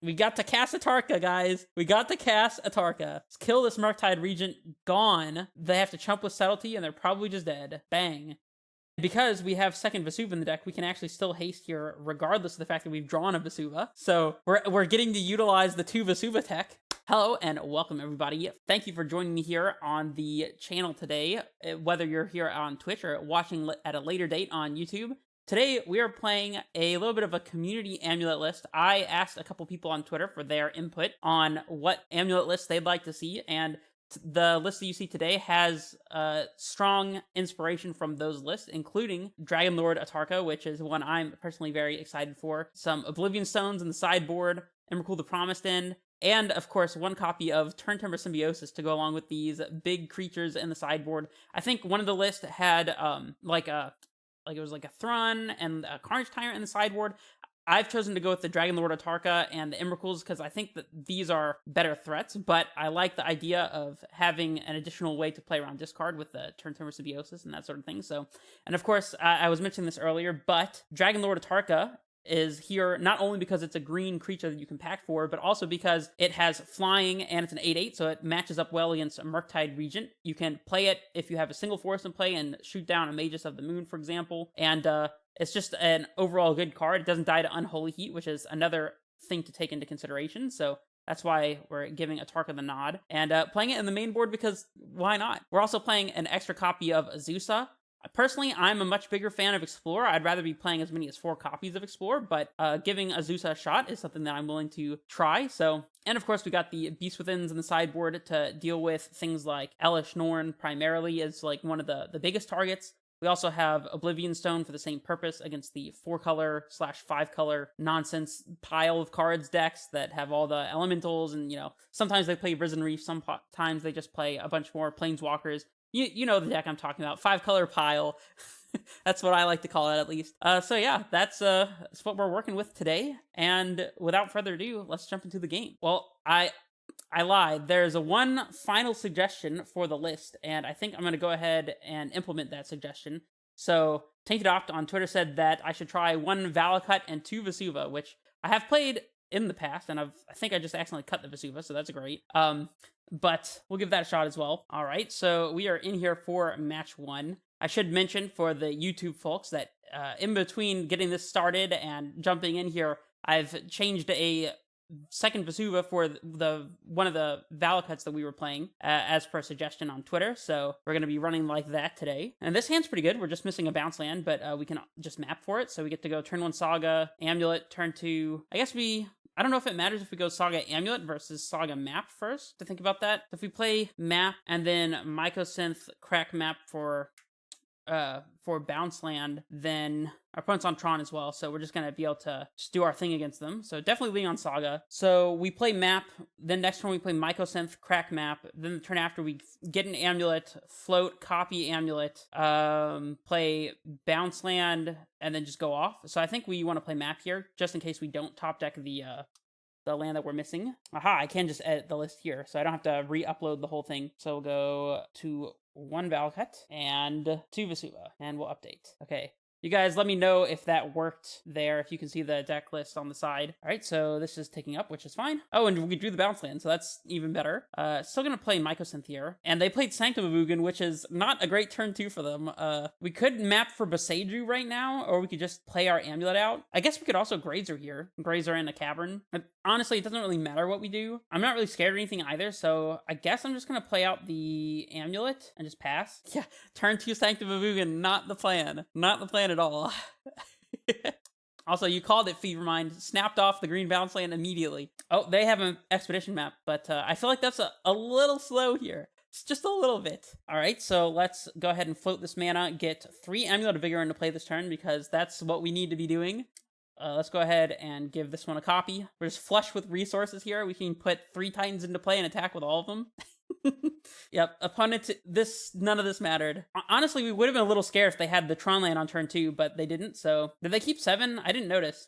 We got to cast Atarka, guys. We got to cast Atarka. Let's kill this Murktide Regent. Gone. They have to chump with Subtlety, and they're probably just dead. Bang. Because we have second Vesuva in the deck, we can actually still haste here, regardless of the fact that we've drawn a Vesuva. So we're getting to utilize the 2 Vesuva tech. Hello and welcome everybody. Thank you for joining me here on the channel today, whether you're here on Twitch or watching at a later date on YouTube. Today, we are playing a little bit of a community amulet list. I asked a couple people on Twitter for their input on what amulet lists they'd like to see, and the list that you see today has strong inspiration from those lists, including Dragon Lord Atarka, which is one I'm personally very excited for, some Oblivion Stones in the sideboard, Emrakul the Promised End, and, of course, one copy of Turntimber Symbiosis to go along with these big creatures in the sideboard. I think one of the lists had, it was like a Thrun and a Carnage Tyrant in the sideboard. I've chosen to go with the Dragon Lord Atarka and the Emrakuls because I think that these are better threats, but I like the idea of having an additional way to play around discard with the Turntimber Symbiosis and that sort of thing. So, and of course, I was mentioning this earlier, but Dragon Lord Atarka is here not only because it's a green creature that you can pack for, but also because it has flying and it's an 8/8, so it matches up well against a Murktide Regent. You can play it if you have a single forest in play and shoot down a Magus of the Moon, for example, and it's just an overall good card. It doesn't die to Unholy Heat, which is another thing to take into consideration, so that's why we're giving Atarka the nod, and playing it in the main board because why not? We're also playing an extra copy of Azusa. Personally, I'm a much bigger fan of Explorer. I'd rather be playing as many as 4 copies of Explorer, but giving Azusa a shot is something that I'm willing to try. So, and of course, we got the Beast Withins in the sideboard to deal with things like Elish Norn primarily as like one of the biggest targets. We also have Oblivion Stone for the same purpose against the 4-color/5-color nonsense pile of cards decks that have all the elementals, and sometimes they play Risen Reef, sometimes they just play a bunch more Planeswalkers. You know the deck I'm talking about, 5-color pile. That's what I like to call it, at least. So yeah, that's what we're working with today. And without further ado, let's jump into the game. Well, I lied. There's one final suggestion for the list, and I think I'm going to go ahead and implement that suggestion. So Tainted Opt on Twitter said that I should try 1 Valakut and 2 Vesuva, which I have played in the past, and I think I just accidentally cut the Vesuva, so that's great. But we'll give that a shot as well. All right, so we are in here for match 1. I should mention for the YouTube folks that in between getting this started and jumping in here, I've changed a second Vesuva for one of the Valakuts that we were playing as per suggestion on Twitter, so we're going to be running like that today. And this hand's pretty good. We're just missing a bounce land, but we can just map for it, so we get to go turn 1 Saga, Amulet, turn 2. I don't know if it matters if we go Saga Amulet versus Saga Map first, to think about that. If we play Map and then Mycosynth Crack Map for bounce land, then our opponent's on Tron as well, so we're just gonna be able to just do our thing against them. So definitely lean on Saga. So we play Map, then next turn we play Mycosynth, Crack Map, then the turn after we get an Amulet, float, copy Amulet, play bounce land, and then just go off. So I think we want to play Map here, just in case we don't top deck the land that we're missing. Aha, I can just edit the list here, so I don't have to re-upload the whole thing. So we'll go to 1 Valakut and 2 Vesuva, and we'll update. Okay. You guys let me know if that worked there, if you can see the deck list on the side. All right, so this is taking up, which is fine. Oh, and we drew the bounce land, so that's even better. Still gonna play Mycosynth here. And they played Sanctum of Ugin, which is not a great turn 2 for them. We could map for Boseiju right now, or we could just play our Amulet out. I guess we could also Grazer here. Grazer in a Cavern. But honestly, it doesn't really matter what we do. I'm not really scared of anything either, so I guess I'm just gonna play out the Amulet and just pass. Yeah, turn 2 Sanctum of Ugin, not the plan. Not the plan at all. Also, you called it, Fevermind. Snapped off the green bounce land immediately. Oh, they have an expedition map, but I feel like that's a little slow here. It's just a little bit. All right, so let's go ahead and float this mana, get 3 Amulet of Vigor into play this turn, because that's what we need to be doing. Let's go ahead and give this one a copy. We're just flush with resources here. We can put 3 Titans into play and attack with all of them. Yep, opponent, none of this mattered. Honestly, we would have been a little scared if they had the Tron land on turn 2, but they didn't, so... Did they keep 7? I didn't notice.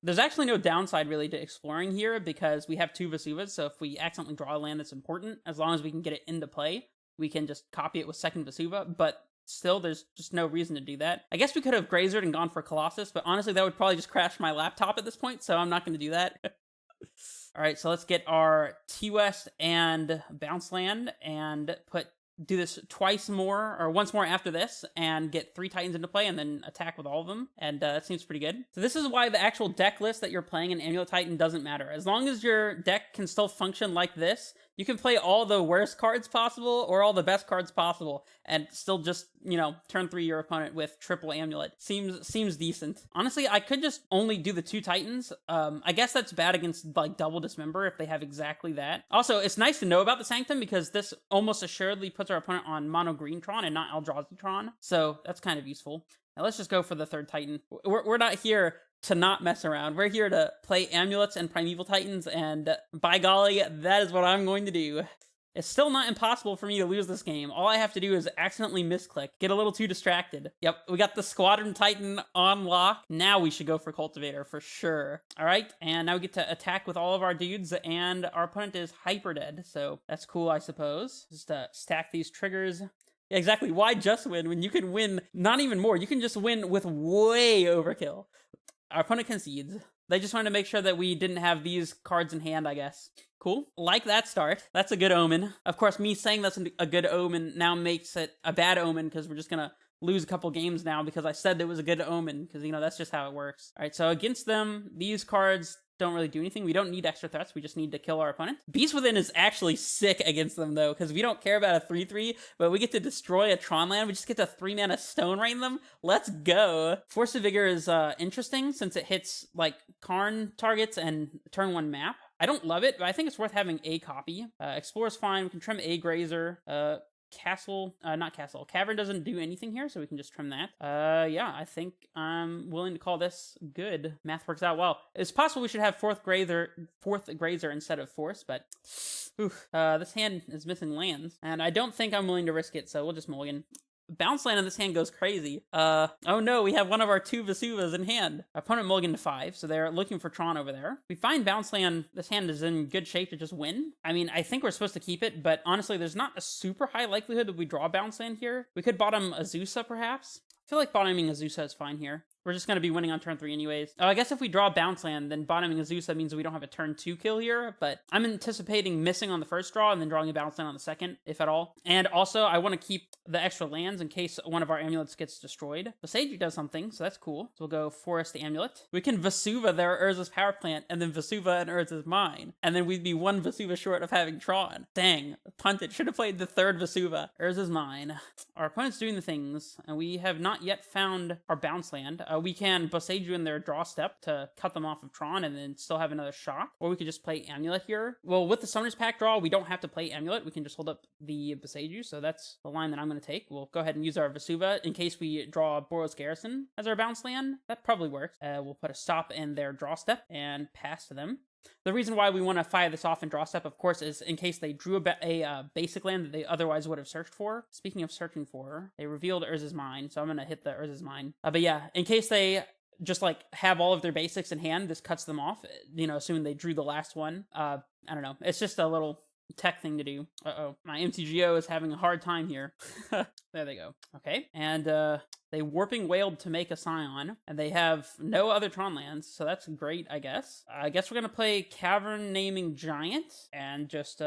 There's actually no downside, really, to exploring here, because we have 2 Vesuvas, so if we accidentally draw a land that's important, as long as we can get it into play, we can just copy it with second Vesuva, but still, there's just no reason to do that. I guess we could have Grazered and gone for Colossus, but honestly, that would probably just crash my laptop at this point, so I'm not going to do that. All right, so let's get our T-West and Bounce Land and do this twice more, or once more after this, and get 3 Titans into play, and then attack with all of them, and that seems pretty good. So this is why the actual deck list that you're playing in Amulet Titan doesn't matter. As long as your deck can still function like this, you can play all the worst cards possible, or all the best cards possible, and still just, you know, turn 3 your opponent with triple Amulet. Seems decent. Honestly, I could just only do the 2 Titans. I guess that's bad against, like, double Dismember if they have exactly that. Also, it's nice to know about the Sanctum, because this almost assuredly puts our opponent on mono green Tron and not Eldrazi Tron, so that's kind of useful. Now let's just go for the 3rd Titan. We're not here to not mess around. We're here to play Amulets and Primeval Titans, and by golly, that is what I'm going to do. It's still not impossible for me to lose this game. All I have to do is accidentally misclick, get a little too distracted. Yep, we got the Squadron Titan on lock. Now we should go for Cultivator for sure. All right, and now we get to attack with all of our dudes, and our opponent is hyper dead, so that's cool, I suppose. Just stack these triggers. Yeah, exactly. Why just win when you can win not even more? You can just win with way overkill. Our opponent concedes. They just wanted to make sure that we didn't have these cards in hand, I guess. Cool. Like that start. That's a good omen. Of course, me saying that's a good omen now makes it a bad omen, because we're just going to lose a couple games now because I said it was a good omen, because, you know, that's just how it works. All right, so against them, these cards don't really do anything. We don't need extra threats. We just need to kill our opponent. Beast Within is actually sick against them, though, because we don't care about a 3/3, but we get to destroy a Tron land. We just get to 3-mana Stone Rain them. Let's go. Force of Vigor is interesting, since it hits, like, Karn targets and turn 1 map. I don't love it, but I think it's worth having a copy. Explorer's fine. We can trim a Grazer. Cavern doesn't do anything here, so we can just trim that. Yeah, I think I'm willing to call this good. Math works out well. It's possible we should have fourth Grazer instead of Force, but this hand is missing lands, and I don't think I'm willing to risk it, so we'll just mulligan. Bounce Land in this hand goes crazy. Oh no, we have one of our 2 Vesuvas in hand. Our opponent mulliganed to 5, so they're looking for Tron over there. We find Bounce Land, this hand is in good shape to just win. I mean, I think we're supposed to keep it, but honestly, there's not a super high likelihood that we draw Bounce Land here. We could bottom Azusa, perhaps. I feel like bottoming Azusa is fine here. We're just going to be winning on turn 3 anyways. Oh, I guess if we draw Bounce Land, then bottoming Azusa means we don't have a turn 2 kill here, but I'm anticipating missing on the first draw and then drawing a Bounce Land on the second, if at all. And also, I want to keep the extra lands in case one of our amulets gets destroyed. The Sage does something, so that's cool. So we'll go Forest Amulet. We can Vesuva their Urza's Power Plant, and then Vesuva and Urza's Mine. And then we'd be 1 Vesuva short of having Tron. Dang, punted. Should have played the 3rd Vesuva. Urza's Mine. Our opponent's doing the things, and we have not yet found our Bounce Land. We can Boseiju in their draw step to cut them off of Tron and then still have another shot. Or we could just play Amulet here. Well, with the Summoner's Pact draw, we don't have to play Amulet. We can just hold up the Boseiju, so that's the line that I'm going to take. We'll go ahead and use our Vesuva in case we draw Boros Garrison as our bounce land. That probably works. We'll put a stop in their draw step and pass to them. The reason why we want to fire this off in draw step, of course, is in case they drew a basic land that they otherwise would have searched for. Speaking of searching for, they revealed Urza's Mine, so I'm going to hit the Urza's Mine. But yeah, in case they just like have all of their basics in hand, this cuts them off, you know, assuming they drew the last one. I don't know. It's just a little tech thing to do. My MTGO is having a hard time here. There they go. Okay, and they Warping Wailed to make a Scion, and they have no other Tron lands, so that's great, I guess. I guess we're gonna play Cavern Naming Giant and just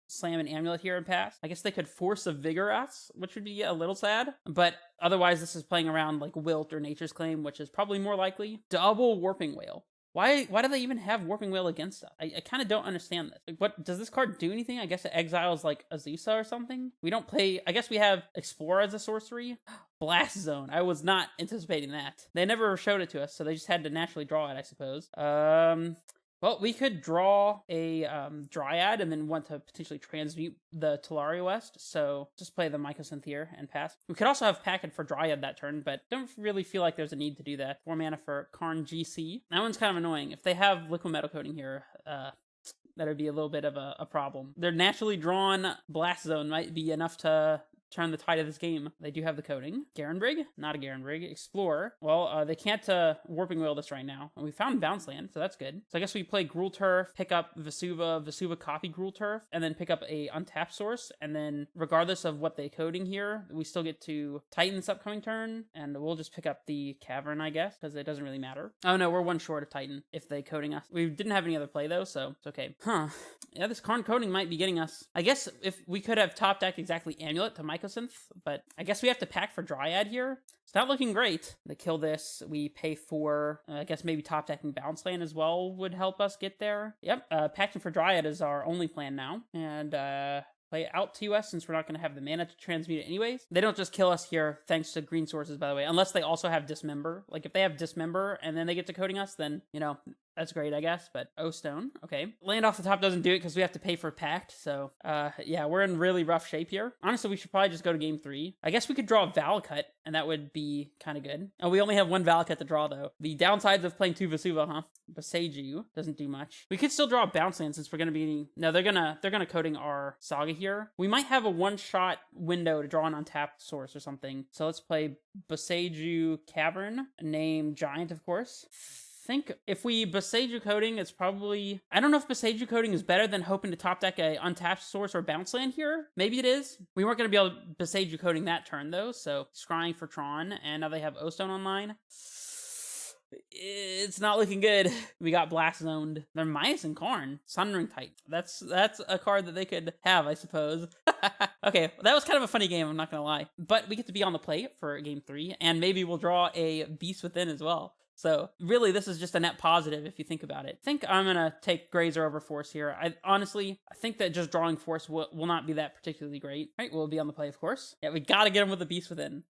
slam an Amulet here and pass. I guess they could Force of Vigor us, which would be a little sad, but otherwise this is playing around like Wilt or Nature's Claim, which is probably more likely. Double Warping Wail. Why do they even have Warping Wail against us? I kind of don't understand this. Like, what does this card do anything? I guess it exiles like Azusa or something. We don't play. I guess we have Explore as a sorcery. Blast Zone. I was not anticipating that. They never showed it to us, so they just had to naturally draw it, I suppose. Well, we could draw a Dryad and then want to potentially transmute the Talaria West, so just play the Mycosynth here and pass. We could also have Packet for Dryad that turn, but don't really feel like there's a need to do that. 4 mana for Karn GC. That one's kind of annoying. If they have Liquid Metal Coating here, that would be a little bit of a problem. Their naturally drawn Blast Zone might be enough to turn the tide of this game. They do have the coding. Garenbrig? Not a Garenbrig. Explorer. Well, they can't Warping Wheel this right now. And we found Bounce Land, so that's good. So I guess we play Gruul Turf, pick up Vesuva copy Gruul Turf, and then pick up a untapped source. And then regardless of what they coding here, we still get to Titan this upcoming turn, and we'll just pick up the Cavern, I guess, because it doesn't really matter. Oh no, we're one short of Titan if they coding us. We didn't have any other play though, so it's okay. Huh. Yeah, this Karn coding might be getting us. I guess if we could have top decked exactly Amulet to Mycosynth, but I guess we have to pack for Dryad here. It's not looking great. They kill this. We pay for, I guess maybe top decking Bounce Land as well would help us get there. Yep, packing for Dryad is our only plan now. And, play it out to us since we're not going to have the mana to transmute it anyways. They don't just kill us here thanks to green sources, by the way, unless they also have Dismember. Like, if they have Dismember and then they get to coding us, then, you know, that's great, I guess, but Stone, okay. Land off the top doesn't do it because we have to pay for Pact, so, yeah, we're in really rough shape here. Honestly, we should probably just go to game 3. I guess we could draw Valakut, and that would be kind of good. Oh, we only have one Valakut to draw, though. The downsides of playing 2 Vesuva, huh? Boseiju doesn't do much. We could still draw a Bounce Land since we're gonna be... No, they're gonna coding our Saga here. We might have a one-shot window to draw an untapped source or something. So let's play Boseiju Cavern, name Giant, of course. Think if we Boseiju coding, it's probably... I don't know if Boseiju coding is better than hoping to top deck a untapped source or Bounce Land here. Maybe it is. We weren't going to be able to Boseiju coding that turn, though, so scrying for Tron, and now they have O-Stone online. It's not looking good. We got Blast Zoned. They're minus in Karn. Sunring Titan. That's a card that they could have, I suppose. Okay, that was kind of a funny game, I'm not going to lie. But we get to be on the play for game 3, and maybe we'll draw a Beast Within as well. So really, this is just a net positive if you think about it. I think I'm going to take Grazer over Force here. I think that just drawing Force will not be that particularly great. Right, we'll be on the play, of course. Yeah, we got to get him with the Beast Within.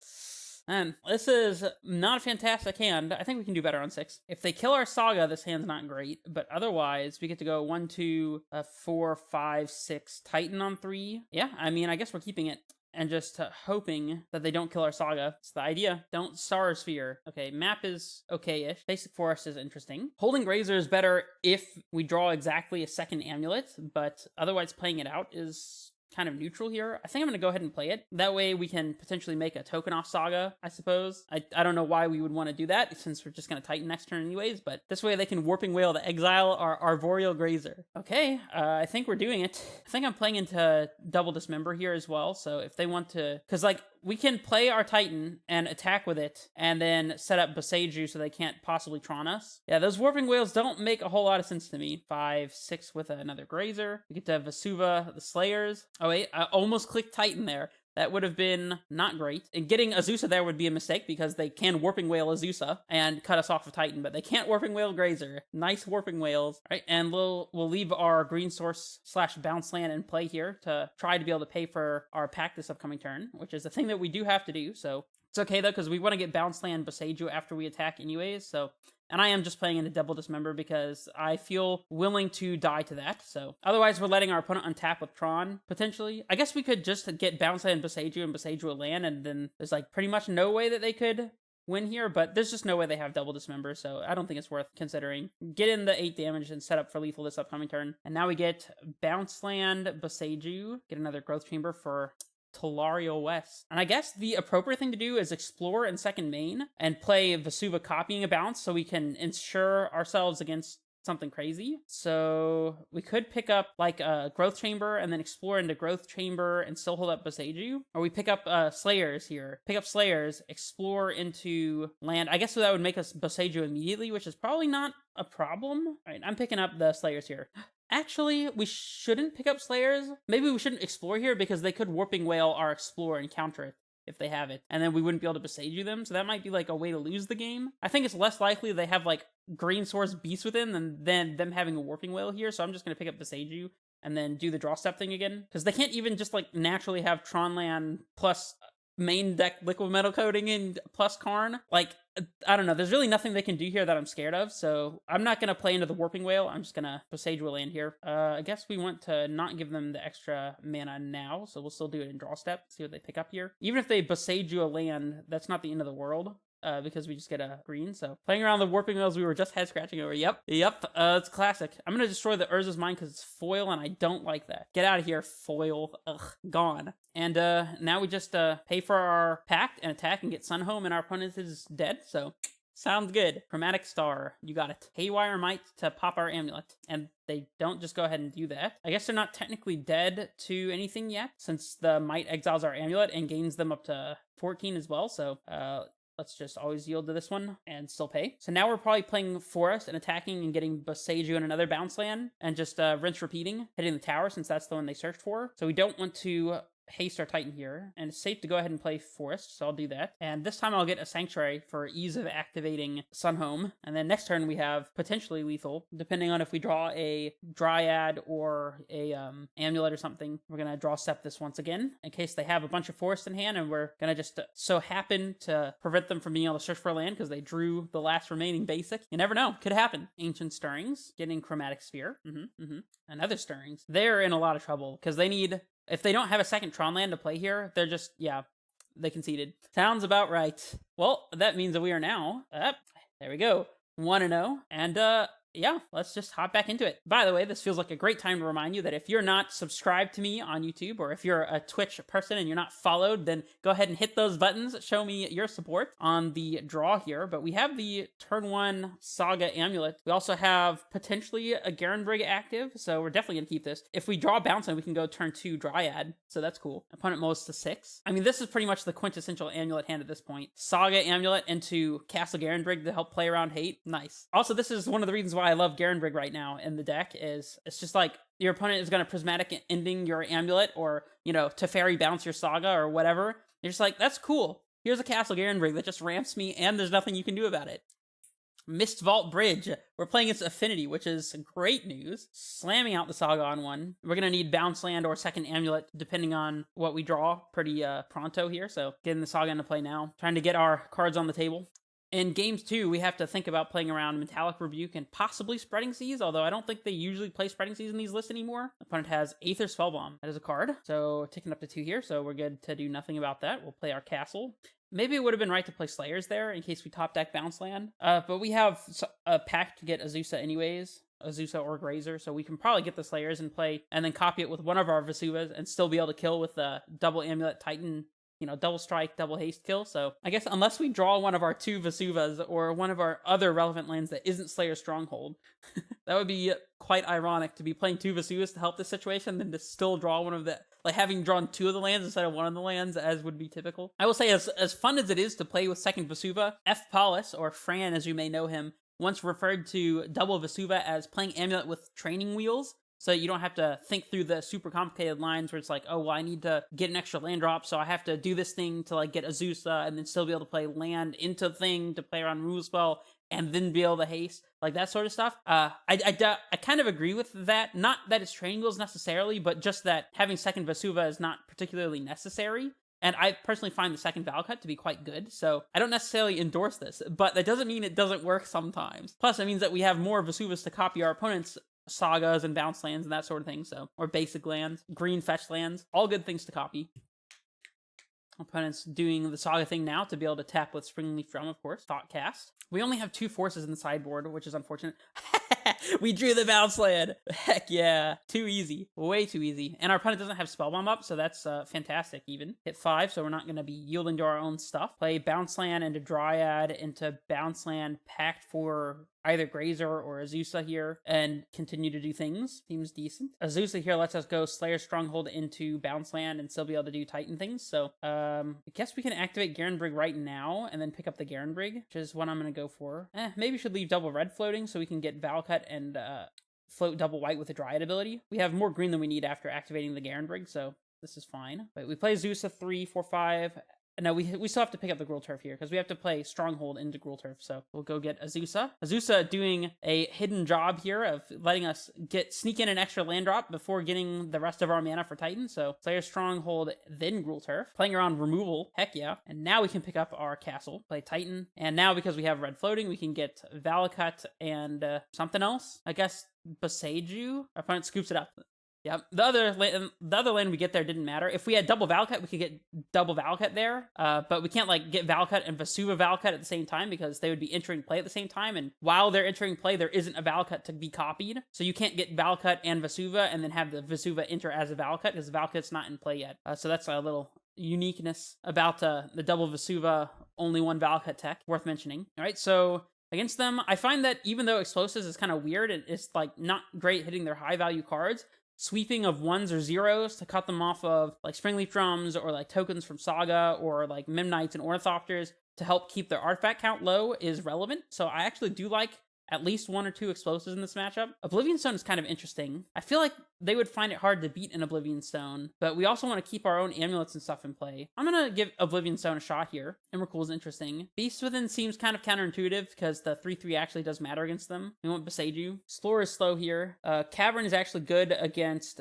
And this is not a fantastic hand. I think we can do better on 6. If they kill our Saga, this hand's not great. But otherwise, we get to go 1, 2, 4, 5, 6 Titan on 3. Yeah, I mean, I guess we're keeping it. And just hoping that they don't kill our Saga. It's the idea. Don't Star Sphere. Okay, map is okay-ish. Basic Forest is interesting. Holding Grazer is better if we draw exactly a second Amulet, but otherwise playing it out is kind of neutral here. I think I'm going to go ahead and play it. That way we can potentially make a token off Saga, I suppose. I don't know why we would want to do that since we're just going to Titan next turn anyways, but this way they can Warping Whale to exile our Arboreal Grazer. Okay, I think we're doing it. I think I'm playing into double Dismember here as well, so if they want to... Because, like, we can play our Titan and attack with it, and then set up Boseiju so they can't possibly Tron us. Yeah, those Warping Whales don't make a whole lot of sense to me. 5, 6 with another Grazer. We get to Vesuva, the Slayers. Oh wait, I almost clicked Titan there. That would have been not great. And getting Azusa there would be a mistake because they can Warping Whale Azusa and cut us off of Titan, but they can't Warping Whale Grazer. Nice Warping Whales. All right, and we'll leave our green source / Bounce Land in play here to try to be able to pay for our pack this upcoming turn, which is a thing that we do have to do, so it's okay though, because we want to get Bounce Land Boseiju after we attack anyways, so... And I am just playing into double Dismember because I feel willing to die to that. So otherwise, we're letting our opponent untap with Tron, potentially. I guess we could just get Bounce Land and Boseiju a land, and then there's like pretty much no way that they could win here, but there's just no way they have double Dismember, so I don't think it's worth considering. Get in the 8 damage and set up for lethal this upcoming turn. And now we get Bounce Land Boseiju, get another Growth Chamber for... Tolario West. And I guess the appropriate thing to do is explore in second main and play Vesuva copying a bounce so we can ensure ourselves against something crazy. So we could pick up like a Growth Chamber and then explore into Growth Chamber and still hold up Boseiju. Or we pick up Slayers here. Pick up Slayers, explore into land. I guess that would make us Boseiju immediately, which is probably not a problem. All right, I'm picking up the Slayers here. Actually, we shouldn't pick up Slayers. Maybe we shouldn't explore here because they could Warping Whale our Explore and counter it if they have it. And then we wouldn't be able to Boseiju them, so that might be like a way to lose the game. I think it's less likely they have like green source Beast Within than them having a Warping Whale here, so I'm just going to pick up Boseiju and then do the draw step thing again. Because they can't even just like naturally have Tronland plus main deck Liquid Metal Coating and plus Karn. Like, I don't know, there's really nothing they can do here that I'm scared of, so I'm not going to play into the Warping Whale. I'm just going to Boseiju a land here. I guess we want to not give them the extra mana now, so we'll still do it in draw step, see what they pick up here. Even if they Boseiju a land, that's not the end of the world. because we just get a green. So playing around the warping wheels we were just head scratching over. Yep. It's classic. I'm gonna destroy the Urza's Mine because it's foil and I don't like that. Get out of here, foil. Ugh, gone. And now we just pay for our pact and attack and get Sun home, and our opponent is dead. So sounds good. Chromatic Star. You got it. Haywire Might to pop our amulet. And they don't just go ahead and do that. I guess they're not technically dead to anything yet, since the Might exiles our amulet and gains them up to 14 as well. So let's just always yield to this one and still pay. So now we're probably playing Forest and attacking and getting Boseiju and another bounce land and just rinse repeating, hitting the tower since that's the one they searched for. So we don't want to haste our Titan here, and it's safe to go ahead and play Forest, so I'll do that. And this time I'll get a Sanctuary for ease of activating Sunhome, and then next turn we have potentially lethal, depending on if we draw a Dryad or a Amulet or something. We're gonna draw Step this once again, in case they have a bunch of Forest in hand, and we're gonna just so happen to prevent them from being able to search for land because they drew the last remaining basic. You never know, could happen. Ancient Stirrings, getting Chromatic Sphere, another Stirrings. They're in a lot of trouble, because they need... If they don't have a second Tron land to play here, they're just, yeah, they conceded. Sounds about right. Well, that means that we are now, there we go, 1-0, and yeah, let's just hop back into it. By the way, this feels like a great time to remind you that if you're not subscribed to me on YouTube, or if you're a Twitch person and you're not followed, then go ahead and hit those buttons. Show me your support on the draw here. But we have the turn 1 Saga Amulet. We also have potentially a Garenbrig active, so we're definitely going to keep this. If we draw Bounce, we can go turn 2 Dryad, so that's cool. Opponent molds to 6. I mean, this is pretty much the quintessential Amulet hand at this point. Saga Amulet into Castle Garenbrig to help play around hate. Nice. Also, this is one of the reasons why I love Garenbrig right now in the deck, is it's just like your opponent is going to prismatic ending your amulet, or, you know, Teferi bounce your Saga or whatever. You're just like, that's cool. Here's a Castle Garenbrig that just ramps me and there's nothing you can do about it. Mist Vault Bridge. We're playing its Affinity, which is great news. Slamming out the Saga on one. We're going to need Bounce Land or second Amulet, depending on what we draw pretty pronto here. So getting the Saga into play now. Trying to get our cards on the table. In games 2, we have to think about playing around Metallic Rebuke and possibly Spreading Seas, although I don't think they usually play Spreading Seas in these lists anymore. Opponent has Aether Spellbomb. That is a card. So ticking up to 2 here, so we're good to do nothing about that. We'll play our Castle. Maybe it would have been right to play Slayers there in case we top deck Bounce Land. But we have a pact to get Azusa anyways. Azusa or Grazer, so we can probably get the Slayers in play and then copy it with one of our Vesuvas and still be able to kill with the double Amulet Titan, you know, double strike, double haste kill. So I guess unless we draw one of our 2 Vesuvas or one of our other relevant lands that isn't Slayer Stronghold, that would be quite ironic to be playing 2 Vesuvas to help this situation, then to still draw one of the, like having drawn 2 of the lands instead of one of the lands, as would be typical. I will say, as fun as it is to play with second Vesuva, F. Paulus, or Fran as you may know him, once referred to double Vesuva as playing Amulet with training wheels. So you don't have to think through the super complicated lines where it's like, oh, well, I need to get an extra land drop, so I have to do this thing to like get Azusa and then still be able to play land into thing to play around rule spell and then be able to haste, like that sort of stuff. I kind of agree with that. Not that it's training wheels necessarily, but just that having second Vesuva is not particularly necessary. And I personally find the second Valcut to be quite good, so I don't necessarily endorse this, but that doesn't mean it doesn't work sometimes. Plus, it means that we have more Vesuvas to copy our opponent's Sagas and bounce lands and that sort of thing, so, or basic lands, green fetch lands, all good things to copy. Opponent's doing the Saga thing now to be able to tap with Springleaf Drum, of course. Thought Cast. We only have 2 forces in the sideboard, which is unfortunate. We drew the bounce land. Heck yeah. Too easy. Way too easy. And our opponent doesn't have Spellbomb up, so that's fantastic even. Hit 5, so we're not going to be yielding to our own stuff. Play bounce land into Dryad, into bounce land, packed for either Grazer or Azusa here, and continue to do things. Seems decent. Azusa here lets us go Slayer Stronghold into bounce land and still be able to do Titan things, so I guess we can activate Garenbrig right now and then pick up the Garenbrig, which is what I'm going to go for. Maybe we should leave double red floating so we can get Valcut and float double white with the Dryad ability. We have more green than we need after activating the Garenbrig, so this is fine. But we play Azusa 3, 4, 5. No, we still have to pick up the Gruul Turf here, because we have to play Stronghold into Gruul Turf, so we'll go get Azusa. Azusa doing a hidden job here of letting us sneak in an extra land drop before getting the rest of our mana for Titan, so Slayer Stronghold, then Gruul Turf. Playing around removal, heck yeah. And now we can pick up our castle, play Titan, and now because we have red floating, we can get Valakut and something else. I guess Boseiju? Our opponent scoops it up. Yep. The other land we get there didn't matter. If we had double Valcut, we could get double Valcut there. But we can't like get Valcut and Vesuva Valcut at the same time because they would be entering play at the same time. And while they're entering play, there isn't a Valcut to be copied. So you can't get Valcut and Vesuva and then have the Vesuva enter as a Valcut because Valcut's not in play yet. So that's a little uniqueness about the double Vesuva, only one Valcut tech worth mentioning. All right, so against them, I find that even though Explosives is kind of weird, it's like not great hitting their high value cards, sweeping of 1s or 0s to cut them off of like Springleaf Drums or like tokens from Saga or like Memnites and Ornithopters to help keep their artifact count low is relevant. So I actually do like at least 1 or 2 Explosives in this matchup. Oblivion Stone is kind of interesting. I feel like they would find it hard to beat an Oblivion Stone, but we also want to keep our own amulets and stuff in play. I'm going to give Oblivion Stone a shot here. Emrakul is interesting. Beast Within seems kind of counterintuitive because the 3/3 actually does matter against them. We want Beseiju. Explorer is slow here. Cavern is actually good against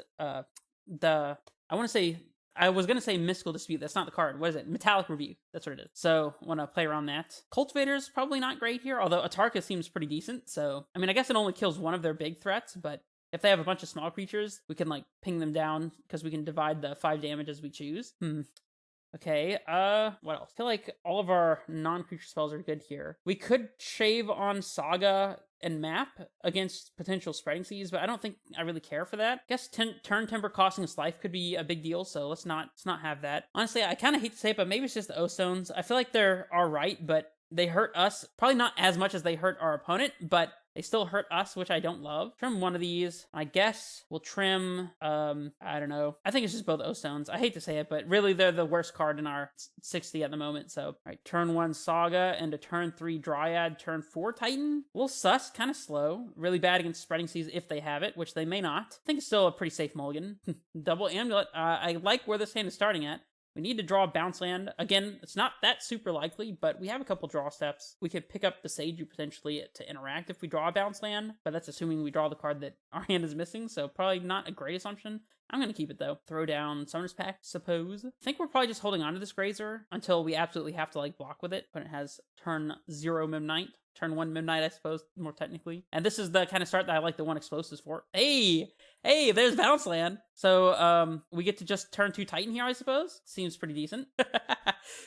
I was going to say Mystical Dispute. That's not the card. What is it? Metallic Rebuke. That's what it is. So, want to play around that. Cultivator's probably not great here, although Atarka seems pretty decent. So, I mean, I guess it only kills one of their big threats, but if they have a bunch of small creatures, we can, like, ping them down because we can divide the 5 damage as we choose. Okay, what else? I feel like all of our non-creature spells are good here. We could shave on Saga and Map against potential Spreading Seas, but I don't think I really care for that. I guess turn Timber costing us life could be a big deal, so let's not have that. Honestly, I kind of hate to say it, but maybe it's just the O-Stones. I feel like they're alright, but they hurt us. Probably not as much as they hurt our opponent, but they still hurt us, which I don't love. Trim one of these. I guess we'll trim, I don't know. I think it's just both O-Stones. I hate to say it, but really they're the worst card in our 60 at the moment. So, all right, turn 1 Saga and a turn 3 Dryad, turn 4 Titan. A little sus, kind of slow. Really bad against Spreading Seas if they have it, which they may not. I think it's still a pretty safe mulligan. Double Amulet. I like where this hand is starting at. We need to draw a bounce land. Again, it's not that super likely, but we have a couple draw steps. We could pick up the Beseiju potentially to interact if we draw a bounce land, but that's assuming we draw the card that our hand is missing, so probably not a great assumption. I'm going to keep it, though. Throw down Summoner's Pact, suppose. I think we're probably just holding on to this Grazer until we absolutely have to, like, block with it, when it has turn 0 Memnite. Turn 1 Midnight, I suppose, more technically. And this is the kind of start that I like the 1 Explosives for. Hey, there's Bounce Land. So, we get to just turn 2 Titan here, I suppose. Seems pretty decent.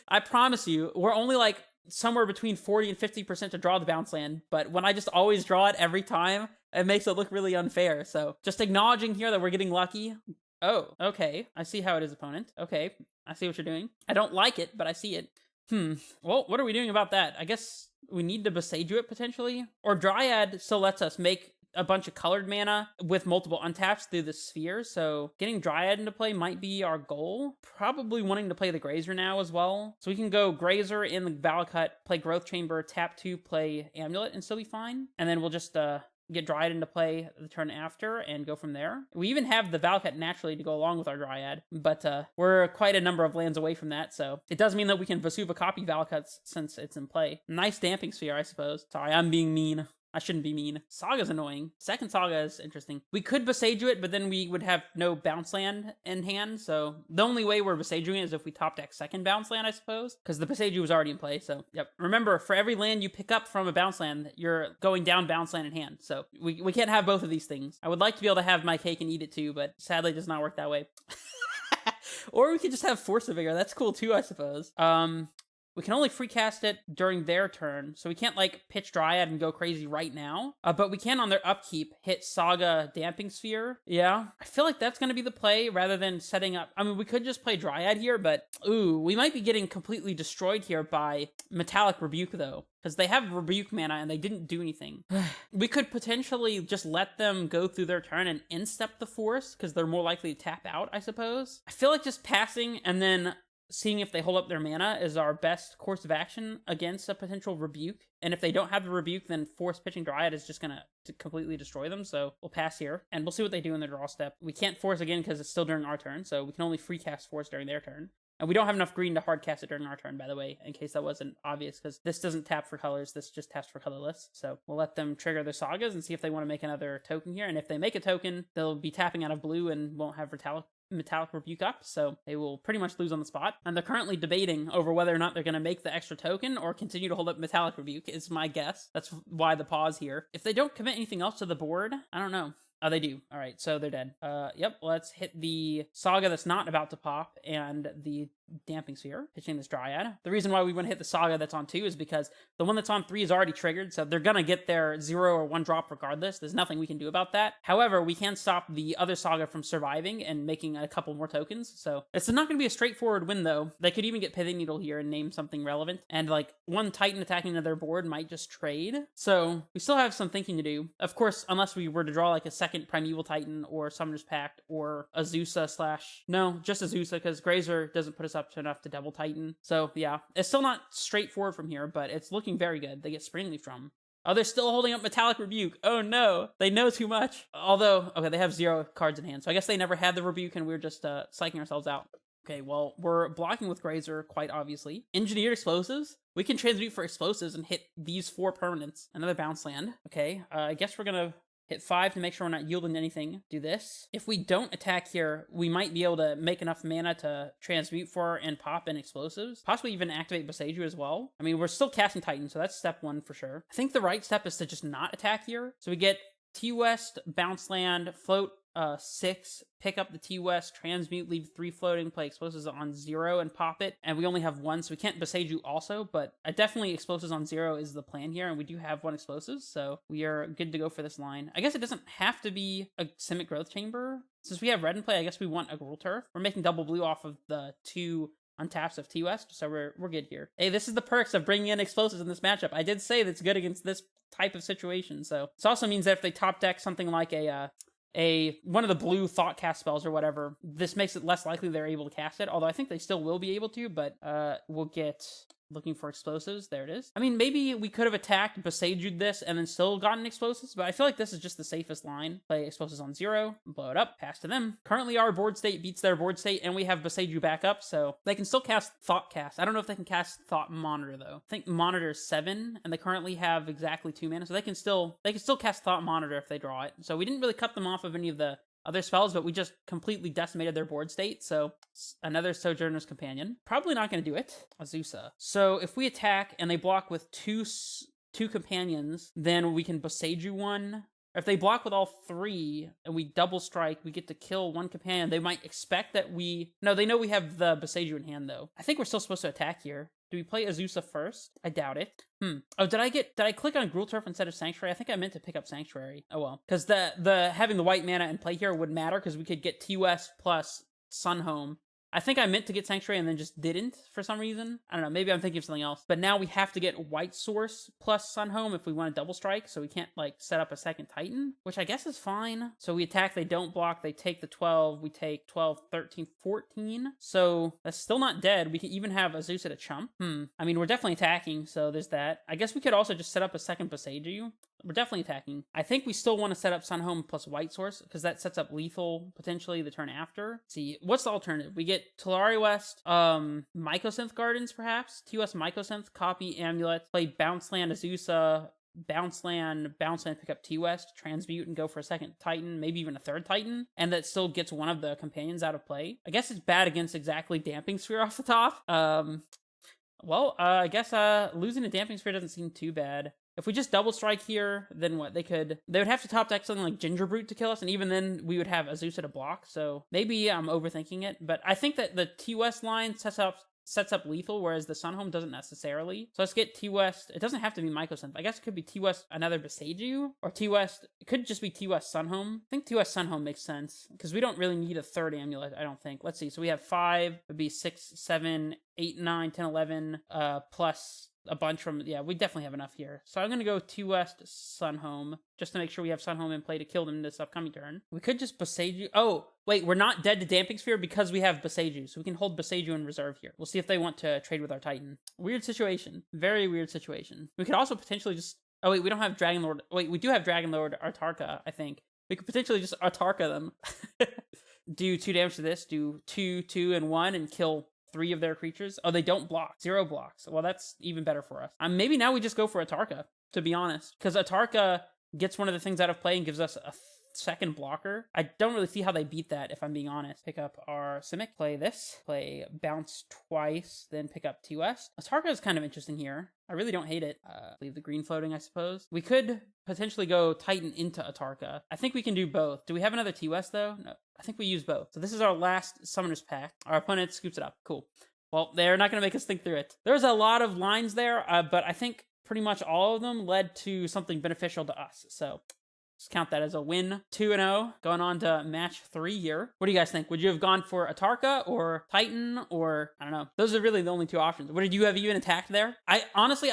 I promise you, we're only like somewhere between 40 and 50% to draw the Bounce Land. But when I just always draw it every time, it makes it look really unfair. So, just acknowledging here that we're getting lucky. Oh, okay. I see how it is, opponent. Okay, I see what you're doing. I don't like it, but I see it. Well, what are we doing about that? I guess we need to Beseiju it potentially. Or Dryad still lets us make a bunch of colored mana with multiple untaps through the sphere, so getting Dryad into play might be our goal. Probably wanting to play the Grazer now as well. So we can go Grazer in the Valakut, play Growth Chamber, tap 2, play Amulet, and still be fine. And then we'll just get Dryad into play the turn after and go from there. We even have the Valakut naturally to go along with our Dryad, but we're quite a number of lands away from that, so it does mean that we can Vesuva copy Valakuts since it's in play. Nice Damping Sphere, I suppose. Sorry, I'm being mean. I shouldn't be mean. Saga's annoying. Second Saga is interesting. We could Beseiju it, but then we would have no bounce land in hand, so the only way we're Beseijuing it is if we top deck second bounce land, I suppose, because the Beseiju was already in play, so yep. Remember, for every land you pick up from a bounce land, you're going down bounce land in hand, so we can't have both of these things. I would like to be able to have my cake and eat it too, but sadly it does not work that way. Or we could just have Force of Vigor. That's cool too, I suppose. We can only free cast it during their turn, so we can't, like, pitch Dryad and go crazy right now. But we can, on their upkeep, hit Saga Damping Sphere. Yeah. I feel like that's going to be the play, rather than setting up... I mean, we could just play Dryad here, but... Ooh, we might be getting completely destroyed here by Metallic Rebuke, though. Because they have Rebuke mana, and they didn't do anything. We could potentially just let them go through their turn and instep the Force, because they're more likely to tap out, I suppose. I feel like just passing, and then... seeing if they hold up their mana is our best course of action against a potential Rebuke. And if they don't have the Rebuke, then Force pitching Dryad is just going to completely destroy them. So we'll pass here, and we'll see what they do in their draw step. We can't Force again because it's still during our turn, so we can only free cast Force during their turn. And we don't have enough green to hard cast it during our turn, by the way, in case that wasn't obvious, because this doesn't tap for colors, this just taps for colorless. So we'll let them trigger their Sagas and see if they want to make another token here. And if they make a token, they'll be tapping out of blue and won't have Metallic Rebuke up, so they will pretty much lose on the spot. And they're currently debating over whether or not they're going to make the extra token or continue to hold up Metallic Rebuke, is my guess. That's why the pause here. If they don't commit anything else to the board, I don't know. Oh, they do. All right, so they're dead. Yep, let's hit the Saga that's not about to pop and the Damping Sphere, pitching this Dryad. The reason why we want to hit the Saga that's on 2 is because the one that's on 3 is already triggered, so they're gonna get their 0 or 1 drop regardless. There's nothing we can do about that. However, we can stop the other Saga from surviving and making a couple more tokens, so it's not gonna be a straightforward win though. They could even get Pithing Needle here and name something relevant, and like one Titan attacking another board might just trade, so we still have some thinking to do. Of course, unless we were to draw like a second Primeval Titan or Summoner's Pact or Azusa slash... No, just Azusa, because Grazer doesn't put us up to enough to double Titan. So yeah, it's still not straightforward from here, but it's looking very good. They get Springleaf from. Oh, they're still holding up Metallic Rebuke. Oh no, they know too much. Although, okay, they have 0 cards in hand, so I guess they never had the Rebuke and we're just psyching ourselves out. Okay, well, we're blocking with Grazer, quite obviously. Engineered Explosives. We can transmute for Explosives and hit these 4 permanents. Another bounce land. Okay, I guess we're gonna hit 5 to make sure we're not yielding anything. Do this. If we don't attack here, we might be able to make enough mana to transmute for and pop in Explosives. Possibly even activate Boseiju as well. I mean, we're still casting Titan, so that's step 1 for sure. I think the right step is to just not attack here. So we get T-West, bounce land, float 6, pick up the T-West, transmute, leave 3 floating, play Explosives on 0 and pop it. And we only have 1, so we can't Boseiju also, but definitely Explosives on 0 is the plan here, and we do have 1 Explosives, so we are good to go for this line. I guess it doesn't have to be a Simic Growth Chamber. Since we have red in play, I guess we want a Gruul Turf. We're making double blue off of the 2 untaps of T-West, so we're good here. Hey, this is the perks of bringing in Explosives in this matchup. I did say that's good against this type of situation, so this also means that if they top deck something like one of the blue thought cast spells or whatever, this makes it less likely they're able to cast it, although I think they still will be able to, but we'll get looking for Explosives. There it is. I mean, maybe we could have attacked, Boseiju this, and then still gotten Explosives, but I feel like this is just the safest line. Play Explosives on 0, blow it up, pass to them. Currently, our board state beats their board state, and we have Boseiju back up, so they can still cast Thought Cast. I don't know if they can cast Thought Monitor, though. I think Monitor is 7, and they currently have exactly 2 mana, so they can still cast Thought Monitor if they draw it. So we didn't really cut them off of any of the other spells, but we just completely decimated their board state, so another Sojourner's Companion. Probably not going to do it. Azusa. So if we attack and they block with two companions, then we can Boseiju one. If they block with all 3 and we double strike, we get to kill 1 companion. They might expect that No, they know we have the Boseiju in hand, though. I think we're still supposed to attack here. Do we play Azusa first? I doubt it. Oh, did I click on Gruul Turf instead of Sanctuary? I think I meant to pick up Sanctuary. Oh well. Because the having the white mana in play here would matter, because we could get T-West plus Sunhome. I think I meant to get Sanctuary and then just didn't for some reason. I don't know, maybe I'm thinking of something else. But now we have to get White Source plus Sunhome if we want to double strike, so we can't like set up a second Titan, which I guess is fine. So we attack, they don't block, they take the 12, we take 12, 13, 14. So that's still not dead. We can even have Azusa to chump. I mean, we're definitely attacking, so there's that. I guess we could also just set up a second Boseiju. We're definitely attacking. I think we still want to set up Sunhome plus White Source, because that sets up lethal potentially the turn after. Let's see, what's the alternative? We get Talari West, Mycosynth Gardens perhaps, TOS Mycosynth, copy Amulet, play Bounce Land Azusa, bounce land, pick up T-West, transmute, and go for a second Titan, maybe even a third Titan, and that still gets one of the companions out of play. I guess it's bad against exactly Damping Sphere off the top. Well, I guess losing a Damping Sphere doesn't seem too bad. If we just double strike here, then what? They would have to top deck something like Ginger Brute to kill us, and even then we would have Azusa to block, so maybe I'm overthinking it, but I think that the T-West line sets up lethal, whereas the Sunhome doesn't necessarily. So let's get T-West. It doesn't have to be Mycosynth. I guess it could be T-West another Boseiju, or T-West, it could just be T-West Sunhome. I think T-West Sunhome makes sense, because we don't really need a third Amulet, I don't think. Let's see, so we have 5, it would be 6, 7, 8, 9, 10, 11, plus a bunch from, yeah, we definitely have enough here. So I'm going to go T-West Sunhome, just to make sure we have Sunhome in play to kill them this upcoming turn. We could just Boseiju. Oh, wait, we're not dead to Damping Sphere because we have Boseiju, so we can hold Boseiju in reserve here. We'll see if they want to trade with our Titan. Weird situation. Very weird situation. We could also potentially just... Oh, wait, we don't have Dragonlord. Wait, we do have Dragonlord Artarka, I think. We could potentially just Artarka them. Do 2 damage to this, do 2, 2, and 1, and kill 3 of their creatures. Oh, they don't block. 0 blocks. Well, that's even better for us. Maybe now we just go for Atarka, to be honest. Because Atarka gets one of the things out of play and gives us a second blocker. I don't really see how they beat that, if I'm being honest. Pick up our Simic, play this, play bounce twice, then pick up T-West. Atarka is kind of interesting here. I really don't hate it. Leave the green floating, I suppose. We could potentially go Titan into Atarka. I think we can do both. Do we have another T-West, though? No. I think we use both. So this is our last Summoner's Pact. Our opponent scoops it up. Cool. Well, they're not going to make us think through it. There's a lot of lines there, but I think pretty much all of them led to something beneficial to us. So let's count that as a win. 2-0, going on to match 3 here. What do you guys think? Would you have gone for Atarka or Titan or, I don't know. Those are really the only two options. What did you have even attacked there? I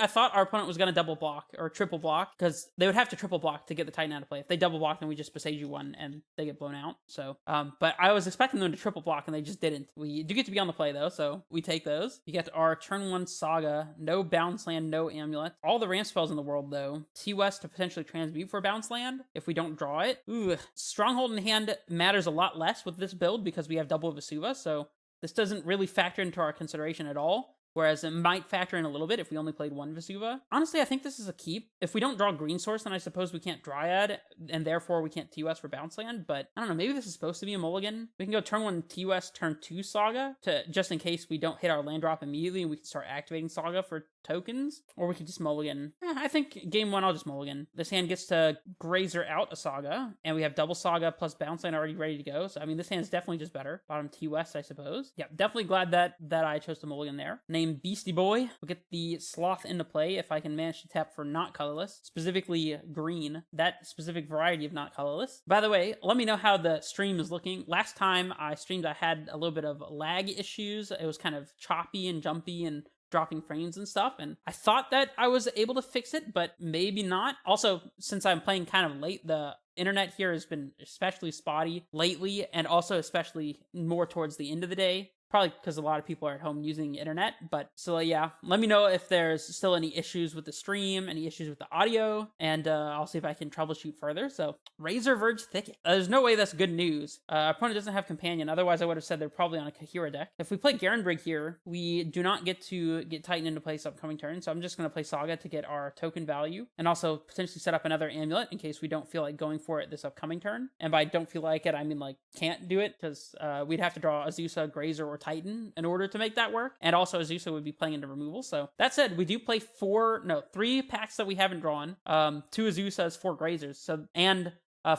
thought our opponent was going to double block or triple block because they would have to triple block to get the Titan out of play. If they double block, then we just Besage you one and they get blown out. So, but I was expecting them to triple block and they just didn't. We do get to be on the play though, so we take those. You get our turn 1 Saga, no bounce land, no amulet. All the ramp spells in the world though. T-West to potentially transmute for bounce land if we don't draw it. Ooh, Stronghold in hand matters a lot less with this build because we have double Vesuva, so this doesn't really factor into our consideration at all. Whereas it might factor in a little bit if we only played one Vesuva. Honestly, I think this is a keep. If we don't draw Green Source, then I suppose we can't Dryad, and therefore we can't T-West for bounce land, but I don't know, maybe this is supposed to be a mulligan. We can go turn 1 T-West, turn 2 Saga, just in case we don't hit our land drop immediately, and we can start activating Saga for tokens, or we could just mulligan. I think game 1, I'll just mulligan. This hand gets to Grazer out a Saga, and we have double Saga plus bounce land already ready to go, so I mean, this hand's definitely just better. Bottom T-West, I suppose. Yeah, definitely glad that I chose to mulligan there. Name Beastie Boy. We'll get the Sloth into play if I can manage to tap for not colorless, specifically green, that specific variety of not colorless. By the way, let me know how the stream is looking. Last time I streamed, I had a little bit of lag issues. It was kind of choppy and jumpy and dropping frames and stuff, and I thought that I was able to fix it, but maybe not. Also, since I'm playing kind of late, the internet here has been especially spotty lately, and also especially more towards the end of the day. Probably because a lot of people are at home using the internet, but so yeah, let me know if there's still any issues with the stream, any issues with the audio, and I'll see if I can troubleshoot further. So, Razor Verge Thicket. There's no way that's good news. Our opponent doesn't have Companion, otherwise I would have said they're probably on a Kahira deck. If we play Garenbrig here, we do not get to get Titan into place upcoming turn, so I'm just going to play Saga to get our token value, and also potentially set up another Amulet in case we don't feel like going for it this upcoming turn. And by don't feel like it, I mean like can't do it, because we'd have to draw Azusa, Grazer, or Titan in order to make that work, and also Azusa would be playing into removal. So that said, we do play 3 packs that we haven't drawn, 2 Azusas, 4 Grazers, so and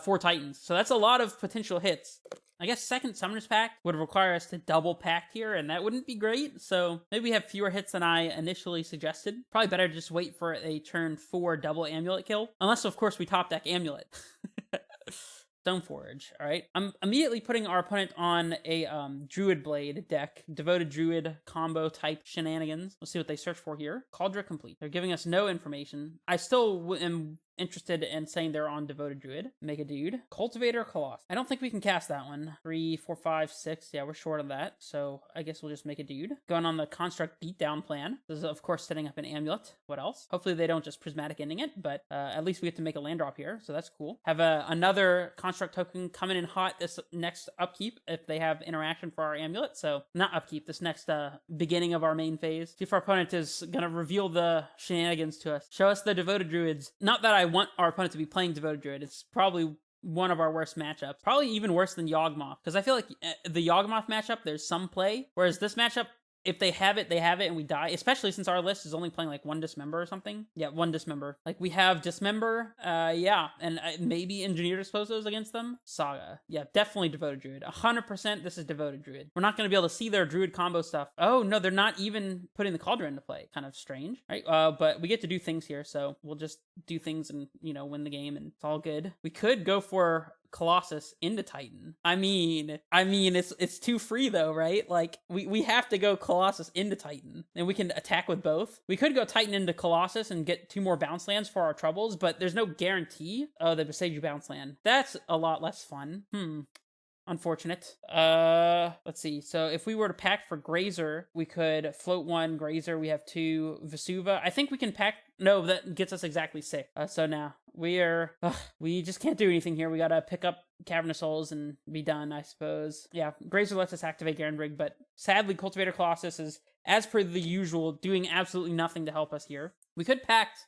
4 Titans, so that's a lot of potential hits. I guess second Summoner's Pact would require us to double pact here, and that wouldn't be great, so maybe we have fewer hits than I initially suggested. Probably better to just wait for a turn 4 double Amulet kill, unless of course we top deck Amulet. Stoneforge, alright? I'm immediately putting our opponent on a Druid Blade deck, Devoted Druid combo type shenanigans. Let's see what they search for here. Cauldron complete. They're giving us no information. I still am interested in saying they're on Devoted Druid. Make a dude. Cultivator Colossus. I don't think we can cast that one. 3, 4, 5, 6. Yeah, we're short of that. So I guess we'll just make a dude. Going on the Construct Beatdown plan. This is, of course, setting up an Amulet. What else? Hopefully they don't just Prismatic Ending it, but at least we get to make a land drop here, so that's cool. Have another Construct token coming in hot this next upkeep if they have interaction for our Amulet. So, not upkeep, this next beginning of our main phase. See if our opponent is going to reveal the shenanigans to us. Show us the Devoted Druids. Not that I want our opponent to be playing Devoted Druid. It's probably one of our worst matchups. Probably even worse than Yawgmoth, because I feel like the Yawgmoth matchup, there's some play, whereas this matchup, if they have it, and we die. Especially since our list is only playing like 1 Dismember or something. Yeah, 1 Dismember. Like we have Dismember, yeah, and maybe Engineer Disposos against them. Saga. Yeah, definitely Devoted Druid. 100% this is Devoted Druid. We're not going to be able to see their Druid combo stuff. Oh, no, they're not even putting the Cauldron into play. Kind of strange, right? But we get to do things here, so we'll just do things and, win the game, and it's all good. We could go for Colossus into Titan. I mean, it's too free though, right? Like we have to go Colossus into Titan, and we can attack with both. We could go Titan into Colossus and get 2 more bounce lands for our troubles, but there's no guarantee. Oh, the Besage bounce land. That's a lot less fun. Unfortunate. Let's see. So if we were to pact for Grazer, we could float 1 Grazer. We have 2 Vesuva. I think we can pact. No, that gets us exactly 6. So now we just can't do anything here. We gotta pick up Cavernous Souls and be done, I suppose. Yeah, Grazer lets us activate Garenbrig, but sadly Cultivator Colossus is, as per the usual, doing absolutely nothing to help us here. We could pact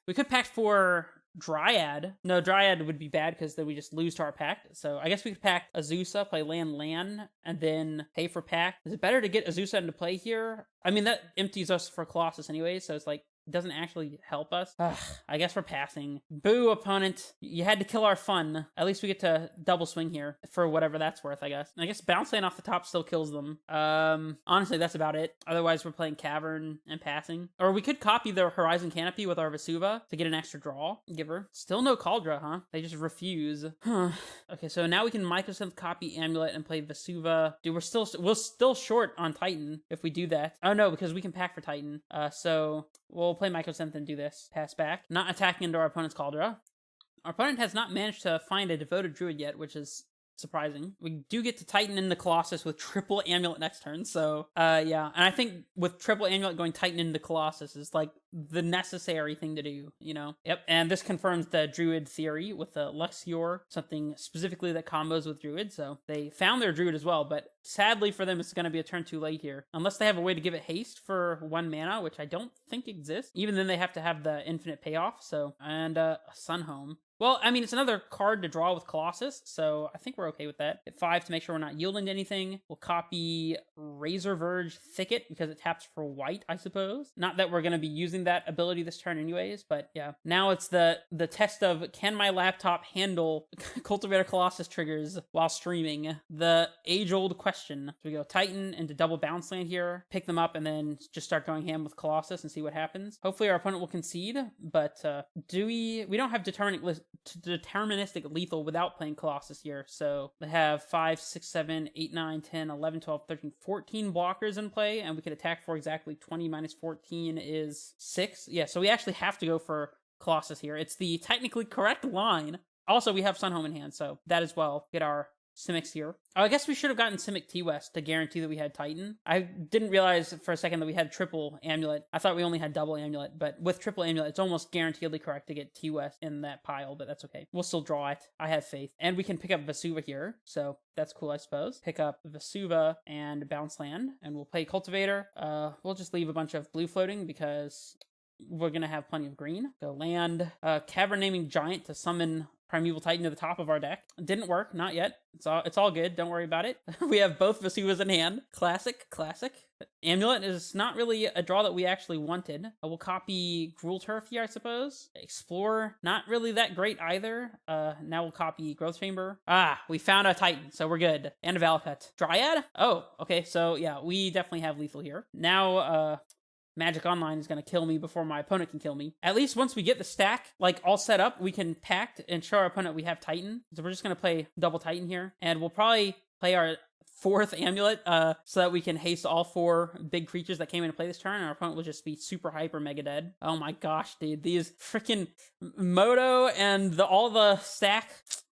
for Dryad. No, Dryad would be bad because then we just lose to our pact. So I guess we could pack Azusa, play land, and then pay for pact. Is it better to get Azusa into play here? I mean, that empties us for Colossus anyway, so it's like, doesn't actually help us. Ugh, I guess we're passing. Boo, opponent. You had to kill our fun. At least we get to double swing here for whatever that's worth, I guess. I guess bounce land off the top still kills them. Honestly, that's about it. Otherwise, we're playing Cavern and passing. Or we could copy the Horizon Canopy with our Vesuva to get an extra draw. Giver. Still no Cauldra, huh? They just refuse. Huh. Okay, so now we can Mycosynth copy Amulet and play Vesuva. Dude, we're still short on Titan if we do that. Oh no, because we can pack for Titan. So we'll play Mycosynth and do this. Pass back. Not attacking into our opponent's Cauldra. Our opponent has not managed to find a devoted druid yet, which is surprising. We do get to Titan into Colossus with triple Amulet next turn, so yeah. And I think with triple Amulet going Titan into Colossus is like the necessary thing to do, you know? Yep, and this confirms the Druid theory with the Luxior, something specifically that combos with Druid, so they found their Druid as well, but sadly for them it's going to be a turn too late here. Unless they have a way to give it haste for 1 mana, which I don't think exists. Even then they have to have the infinite payoff, so, and Sunhome. Well, I mean, it's another card to draw with Colossus, so I think we're okay with that. Hit 5 to make sure we're not yielding to anything. We'll copy Razor Verge Thicket because it taps for white, I suppose. Not that we're going to be using that ability this turn anyways, but yeah. Now it's the test of, can my laptop handle Cultivator Colossus triggers while streaming? The age-old question. So we go Titan into double bounce land here, pick them up, and then just start going ham with Colossus and see what happens. Hopefully our opponent will concede, but we don't have deterministic lethal without playing Colossus here. So they have 5, 6, 7, 8, 9, 10, 11, 12, 13, 14 blockers in play, and we could attack for exactly 20 minus 14 is 6. Yeah, so we actually have to go for Colossus here. It's the technically correct line. Also, we have Sunhome in hand, so that as well. Get our Simics here. Oh, I guess we should have gotten Simic T-West to guarantee that we had Titan. I didn't realize for a second that we had triple Amulet. I thought we only had double Amulet, but with triple Amulet, it's almost guaranteedly correct to get T-West in that pile, but that's okay. We'll still draw it. I have faith. And we can pick up Vesuva here, so that's cool, I suppose. Pick up Vesuva and bounce land, and we'll play Cultivator. We'll just leave a bunch of blue floating because we're going to have plenty of green. Go land Cavern Naming Giant to summon Primeval Titan to the top of our deck. Didn't work, not yet. It's all good, don't worry about it. We have both Vesuvas in hand. Classic. Amulet is not really a draw that we actually wanted. We'll copy Gruul Turf here, I suppose. Explore, not really that great either. Now we'll copy Growth Chamber. We found a Titan, so we're good. And a Valakut. Dryad? Oh, okay, so yeah, we definitely have lethal here. Now, Magic Online is going to kill me before my opponent can kill me. At least once we get the stack, like, all set up, we can pact and show our opponent we have Titan. So we're just going to play double Titan here. And we'll probably play our 4th Amulet so that we can haste all 4 big creatures that came into play this turn. And our opponent will just be super hyper mega dead. Oh my gosh, dude. These freaking Moto and all the stack...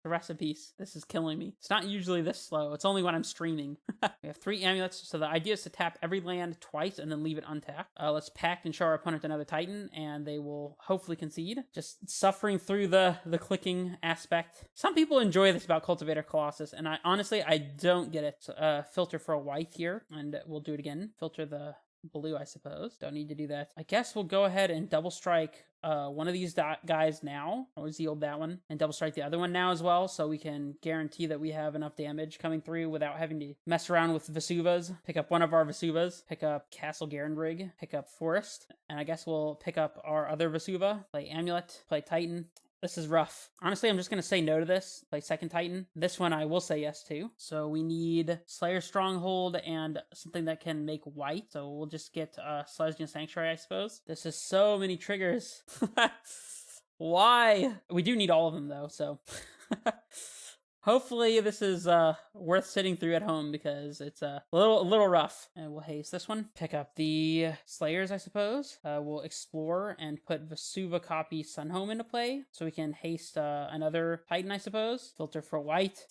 The rest in peace. This is killing me. It's not usually this slow. It's only when I'm streaming. We have 3 amulets, so the idea is to tap every land twice and then leave it untapped. Let's pact and show our opponent another Titan, and they will hopefully concede. Just suffering through the clicking aspect. Some people enjoy this about Cultivator Colossus, and I don't get it. Filter for a white here, and we'll do it again. Filter the blue, I suppose. Don't need to do that. I guess we'll go ahead and double strike one of these guys now, or yield that one, and double strike the other one now as well, so we can guarantee that we have enough damage coming through without having to mess around with Vesuvas. Pick up one of our Vesuvas, pick up Castle Garenbrig, pick up Forest, and I guess we'll pick up our other Vesuva, play Amulet, play Titan. This is rough. Honestly, I'm just going to say no to this. Play second Titan. This one I will say yes to. So we need Slayer Stronghold and something that can make white. So we'll just get Selesnya Sanctuary, I suppose. This is so many triggers. Why? We do need all of them, though, so... Hopefully this is worth sitting through at home because it's a little rough. And we'll haste this one. Pick up the Slayers, I suppose. We'll explore and put Vesuva copy Sunhome into play so we can haste another Titan, I suppose. Filter for white.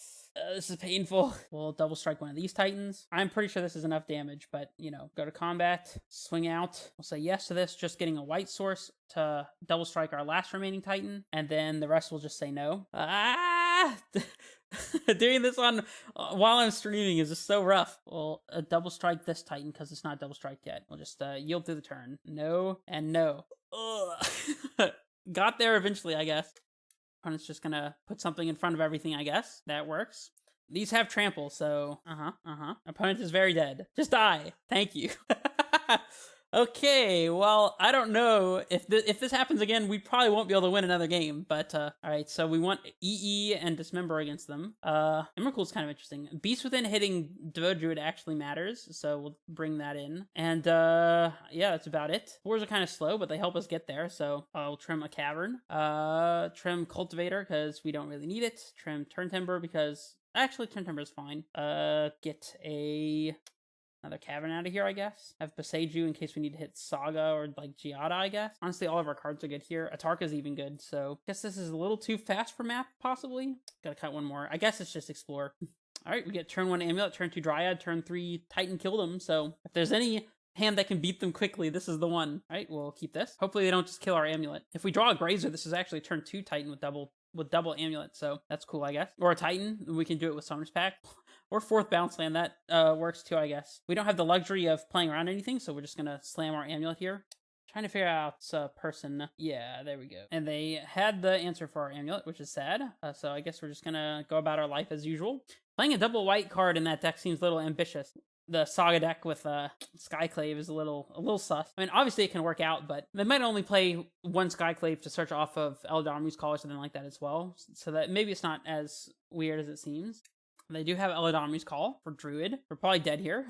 This is painful. We'll double strike one of these Titans. I'm pretty sure this is enough damage, but, you know, go to combat, swing out. We'll say yes to this, just getting a white source to double strike our last remaining Titan, and then the rest will just say no. Doing this on while I'm streaming is just so rough. We'll double strike this Titan because it's not double strike yet. We'll just yield through the turn. No and no. Ugh. Got there eventually, I guess. Opponent's just gonna put something in front of everything, I guess. That works. These have trample, so Opponent is very dead. Just die. Thank you. Okay, well, I don't know if this happens again, we probably won't be able to win another game. But all right, so we want EE and Dismember against them. Emrakul's kind of interesting. Beast Within hitting Devoted Druid actually matters, so we'll bring that in. And yeah, that's about it. Wars are kind of slow, but they help us get there. So we'll trim a Cavern. Trim Cultivator because we don't really need it. Trim Turn Timber because actually Turn Timber is fine. Get another Cavern out of here, I guess. Have Beseiju in case we need to hit Saga or, like, Giada, I guess. Honestly, all of our cards are good here. Atarka's even good, so I guess this is a little too fast for map, possibly. Gotta cut one more. I guess it's just Explore. Alright, we get turn 1 Amulet, turn 2 Dryad, turn 3 Titan Kill them, so if there's any hand that can beat them quickly, this is the one. Alright, we'll keep this. Hopefully they don't just kill our Amulet. If we draw a Grazer, this is actually turn 2 Titan with double Amulet, so that's cool, I guess. Or a Titan, we can do it with Summoner's Pact. Or 4th Bounce Land, that works too, I guess. We don't have the luxury of playing around anything, so we're just gonna slam our Amulet here. Trying to figure out person. Yeah, there we go. And they had the answer for our Amulet, which is sad. So I guess we're just gonna go about our life as usual. Playing a double white card in that deck seems a little ambitious. The Saga deck with Skyclave is a little sus. I mean, obviously it can work out, but they might only play one Skyclave to search off of Eladamri's Call or something like that as well. So that maybe it's not as weird as it seems. They do have Eladamri's Call for Druid. We're probably dead here.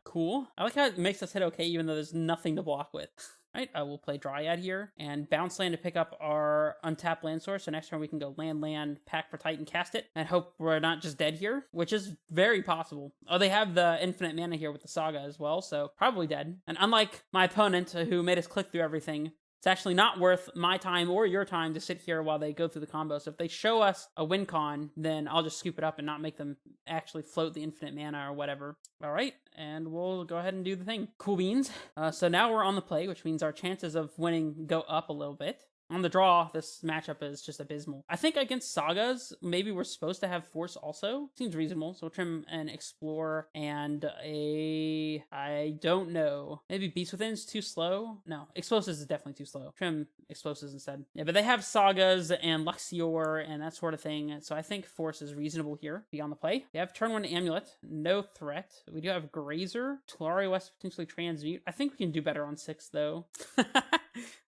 Cool. I like how it makes us hit okay even though there's nothing to block with. Alright, we'll play Dryad here, and bounce land to pick up our untapped land source, so next turn we can go land, pack for Titan, cast it, and hope we're not just dead here, which is very possible. Oh, they have the infinite mana here with the Saga as well, so probably dead. And unlike my opponent, who made us click through everything, it's actually not worth my time or your time to sit here while they go through the combo. So if they show us a win con, then I'll just scoop it up and not make them actually float the infinite mana or whatever. All right, and we'll go ahead and do the thing. Cool beans. So now we're on the play, which means our chances of winning go up a little bit. On the draw, this matchup is just abysmal. I think against Sagas, maybe we're supposed to have Force also. Seems reasonable. So we'll trim an Explore and I don't know. Maybe Beast Within's too slow? No, Explosives is definitely too slow. Trim Explosives instead. Yeah, but they have Sagas and Luxior and that sort of thing. So I think Force is reasonable here. Be on the play. We have turn 1 Amulet. No threat. We do have Grazer. Tularia West potentially Transmute. I think we can do better on 6 though.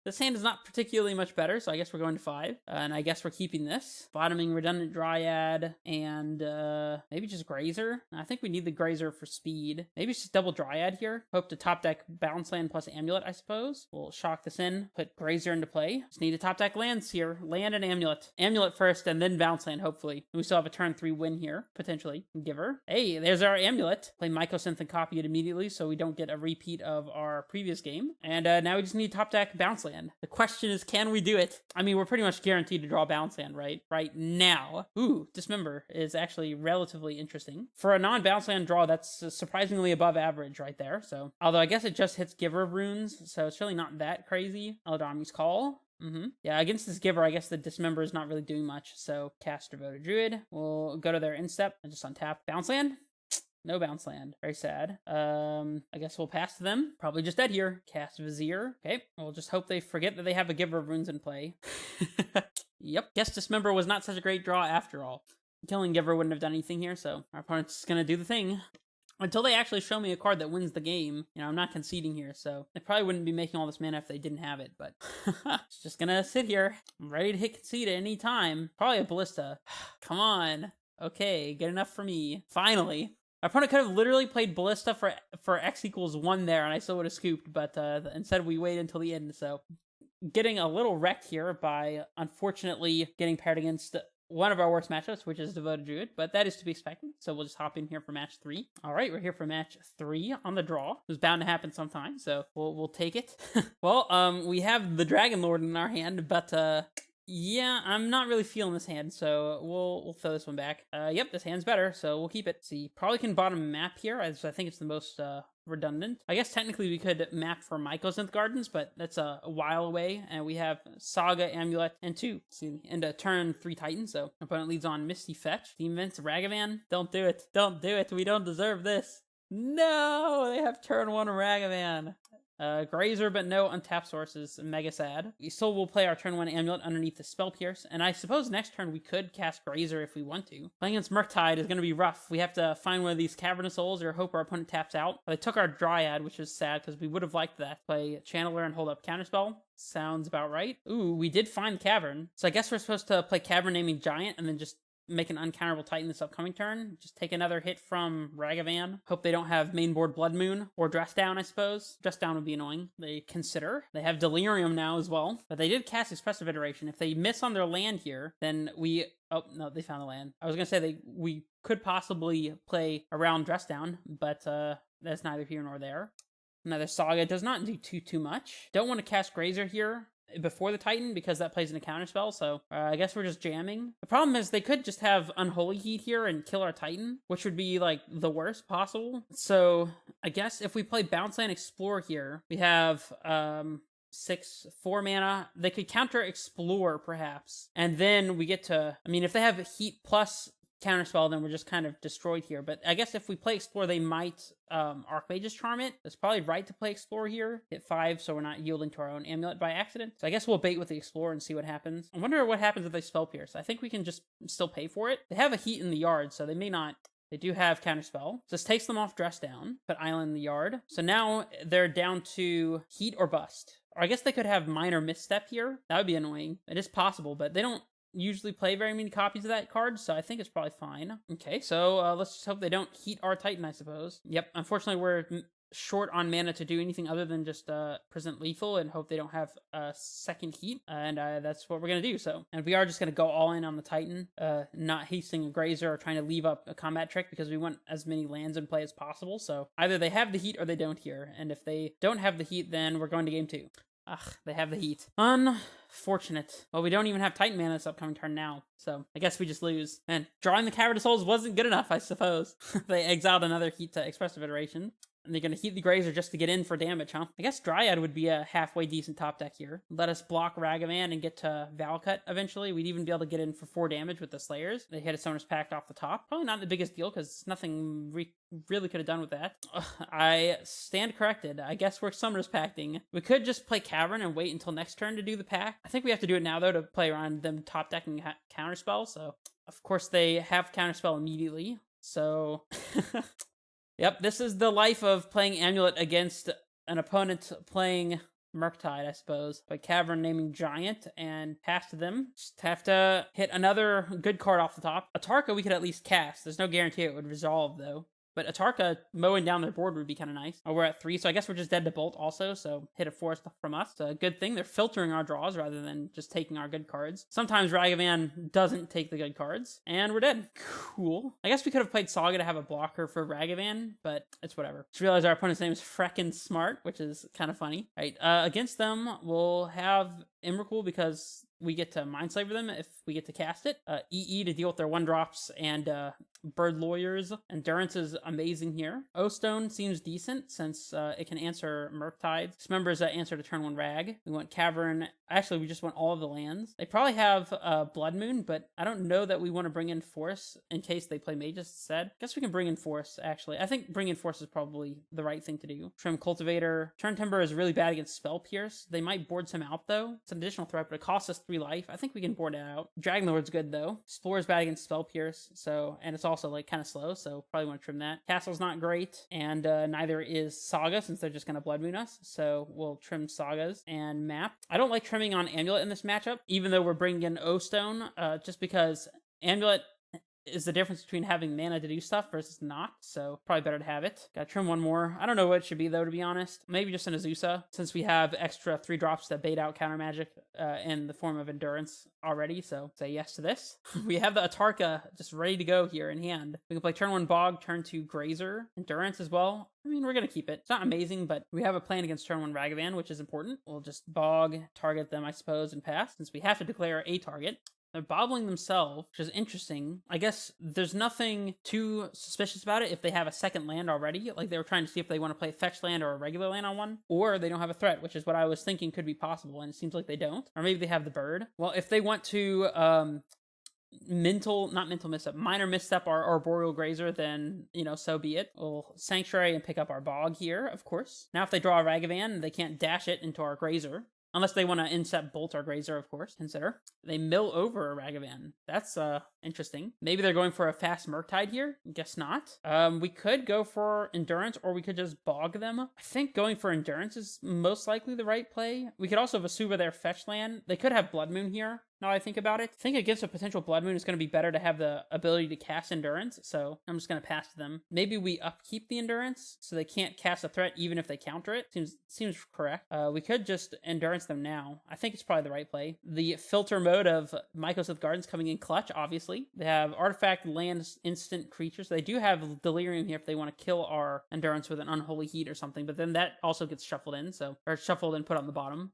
This hand is not particularly much better, so I guess we're going to 5. And I guess we're keeping this. Bottoming Redundant Dryad and maybe just Grazer. I think we need the Grazer for speed. Maybe it's just double Dryad here. Hope to top deck Bounce Land plus Amulet, I suppose. We'll shock this in, put Grazer into play. Just need to top deck lands here. Land and Amulet. Amulet first and then Bounce Land, hopefully. And we still have a turn 3 win here, potentially. Giver. Hey, there's our Amulet. Play Mycosynth and copy it immediately so we don't get a repeat of our previous game. And now we just need top deck Bounce Land. The question is, can we do it? I mean, we're pretty much guaranteed to draw Bounce Land, right? Right now. Ooh, Dismember is actually relatively interesting. For a non-Bounce Land draw, that's surprisingly above average right there. So, although I guess it just hits Giver of Runes, so it's really not that crazy. Eladamri's Call. Yeah, against this Giver, I guess the Dismember is not really doing much. So, cast Devoted Druid. We'll go to their instep and just untap Bounce Land. No Bounce Land. Very sad. I guess we'll pass to them. Probably just dead here. Cast Vizier. Okay. We'll just hope they forget that they have a Giver of Runes in play. Yep. Guess Dismember was not such a great draw after all. Killing Giver wouldn't have done anything here, so our opponent's gonna do the thing. Until they actually show me a card that wins the game, you know, I'm not conceding here, so they probably wouldn't be making all this mana if they didn't have it, but it's just gonna sit here. I'm ready to hit concede at any time. Probably a Ballista. Come on. Okay, good enough for me. Finally. My opponent could have literally played Ballista for X equals 1 there, and I still would have scooped, but instead we waited until the end, so getting a little wrecked here by, unfortunately, getting paired against one of our worst matchups, which is Devoted Druid, but that is to be expected, so we'll just hop in here for match 3. Alright, we're here for match 3 on the draw. It was bound to happen sometime, so we'll take it. Well, we have the Dragon Lord in our hand, but yeah, I'm not really feeling this hand, so we'll throw this one back. Yep, this hand's better, so we'll keep it. See, probably can bottom map here, as I think it's the most redundant. I guess technically we could map for Mycosynth Gardens, but that's a while away, and we have Saga, Amulet, and 2. See, and a turn 3 Titan, so opponent leads on Misty Fetch. Team Vince, Ragavan, don't do it. Don't do it. We don't deserve this. No, they have turn 1 Ragavan. Grazer, but no untapped source is mega sad. We still will play our turn 1 Amulet underneath the Spell Pierce, and I suppose next turn we could cast Grazer if we want to. Playing against Murktide is going to be rough. We have to find one of these Cavernous Souls or hope our opponent taps out. They took our Dryad, which is sad because we would have liked that. Play Channeler and hold up Counterspell. Sounds about right. Ooh, we did find Cavern. So I guess we're supposed to play Cavern naming Giant and then just make an uncounterable Titan this upcoming turn. Just take another hit from Ragavan. Hope they don't have mainboard Blood Moon or Dress Down, I suppose. Dress Down would be annoying. They consider. They have Delirium now as well. But they did cast Expressive Iteration. If they miss on their land here, then we... Oh, no, they found the land. I was going to say we could possibly play around Dress Down, but that's neither here nor there. Another Saga does not do too much. Don't want to cast Grazer here before the Titan because that plays in a counterspell, so I guess we're just jamming. The problem is they could just have Unholy Heat here and kill our Titan, which would be like the worst possible. So I guess if we play Bounce Land Explore here, we have 4 mana. They could counter Explore perhaps, and then we get to, I mean, if they have Heat plus Counterspell, then we're just kind of destroyed here. But I guess if we play Explore, they might Archmage's Charm it. It's probably right to play Explore here. Hit 5, so we're not yielding to our own Amulet by accident. So I guess we'll bait with the Explore and see what happens. I wonder what happens if they Spell Pierce. I think we can just still pay for it. They have a Heat in the yard, so they may not. They do have Counterspell. So this takes them off Dress Down. Put Island in the yard. So now they're down to Heat or Bust. Or I guess they could have Minor Misstep here. That would be annoying. It is possible, but they don't usually play very many copies of that card, so I think it's probably fine. Okay, so let's just hope they don't heat our Titan, I suppose. Yep, unfortunately we're short on mana to do anything other than just present lethal and hope they don't have a second heat, and that's what we're gonna do. So, and we are just gonna go all in on the Titan, not hasting a Grazer or trying to leave up a combat trick because we want as many lands in play as possible. So either they have the heat or they don't here, and if they don't have the heat, then we're going to game 2. Ugh, they have the heat. Unfortunate. Well, we don't even have Titan mana this upcoming turn now, so I guess we just lose. And drawing the Cavern of Souls wasn't good enough, I suppose. They exiled another heat to Expressive Iteration. And they're going to heat the Grazer just to get in for damage, huh? I guess Dryad would be a halfway decent top deck here. Let us block Ragavan and get to Valcut eventually. We'd even be able to get in for 4 damage with the Slayers. They hit a Summoner's Pact off the top. Probably not the biggest deal because nothing really could have done with that. I stand corrected. I guess we're Summoner's Pacting. We could just play Cavern and wait until next turn to do the pack. I think we have to do it now, though, to play around them top decking Counterspell. So, of course, they have Counterspell immediately. So... Yep, this is the life of playing Amulet against an opponent playing Murktide, I suppose. But Cavern naming Giant and pass to them. Just have to hit another good card off the top. Atarka we could at least cast. There's no guarantee it would resolve, though. But Atarka mowing down their board would be kind of nice. Oh, we're at 3, so I guess we're just dead to Bolt also, so hit a forest from us. It's a good thing. They're filtering our draws rather than just taking our good cards. Sometimes Ragavan doesn't take the good cards, and we're dead. Cool. I guess we could have played Saga to have a blocker for Ragavan, but it's whatever. Just realized our opponent's name is Freckin' Smart, which is kind of funny. Right, against them, we'll have Emrakul because we get to Mindslaver them if we get to cast it. EE to deal with their 1-drops, and Bird Lawyers. Endurance is amazing here. O-Stone seems decent since it can answer Murktide. Dismember's answer to turn 1 Rag. We want Cavern. Actually, we just want all of the lands. They probably have Blood Moon, but I don't know that we want to bring in Force in case they play Mages instead. Guess we can bring in Force, actually. I think bring in Force is probably the right thing to do. Trim Cultivator. Turn Timber is really bad against Spell Pierce. They might board some out, though. It's an additional threat, but it costs us 3 life. I think we can board it out. Dragon Lord's good, though. Explorer is bad against Spell Pierce, so, and it's also, like, kind of slow, so probably want to trim that. Castle's not great, and neither is Saga, since they're just going to Blood Moon us, so we'll trim Sagas and map. I don't like trimming on Amulet in this matchup, even though we're bringing in O-Stone, just because Amulet is the difference between having mana to do stuff versus not, so probably better to have it. Gotta trim 1 more. I don't know what it should be, though, to be honest. Maybe just an Azusa, since we have extra 3-drops that bait out counter magic in the form of Endurance already, so say yes to this. We have the Atarka just ready to go here in hand. We can play turn 1 Bog, turn 2 Grazer, Endurance as well. I mean, we're going to keep it. It's not amazing, but we have a plan against turn 1 Ragavan, which is important. We'll just Bog, target them, I suppose, and pass, since we have to declare a target. They're bobbling themselves, which is interesting. I guess there's nothing too suspicious about it if they have a second land already. Like, they were trying to see if they want to play a fetch land or a regular land on one. Or they don't have a threat, which is what I was thinking could be possible, and it seems like they don't. Or maybe they have the bird. Well, if they want to minor misstep our arboreal grazer, then, so be it. We'll sanctuary and pick up our bog here, of course. Now if they draw a Ragavan, they can't dash it into our grazer. Unless they want to incept bolt our grazer, of course, consider. They mill over a Ragavan. That's interesting. Maybe they're going for a fast Murktide here? Guess not. We could go for Endurance, or we could just bog them. I think going for Endurance is most likely the right play. We could also Vesuva their fetch land. They could have Blood Moon here, now I think about it. I think against a potential Blood Moon, it's going to be better to have the ability to cast Endurance, so I'm just going to pass to them. Maybe we upkeep the Endurance, so they can't cast a threat even if they counter it. Seems correct. We could just Endurance them now. I think it's probably the right play. The filter mode of Mycosynth Gardens coming in clutch, obviously. They have Artifact, Land, Instant Creatures. They do have Delirium here if they want to kill our Endurance with an Unholy Heat or something, but then that also gets shuffled in, or shuffled and put on the bottom.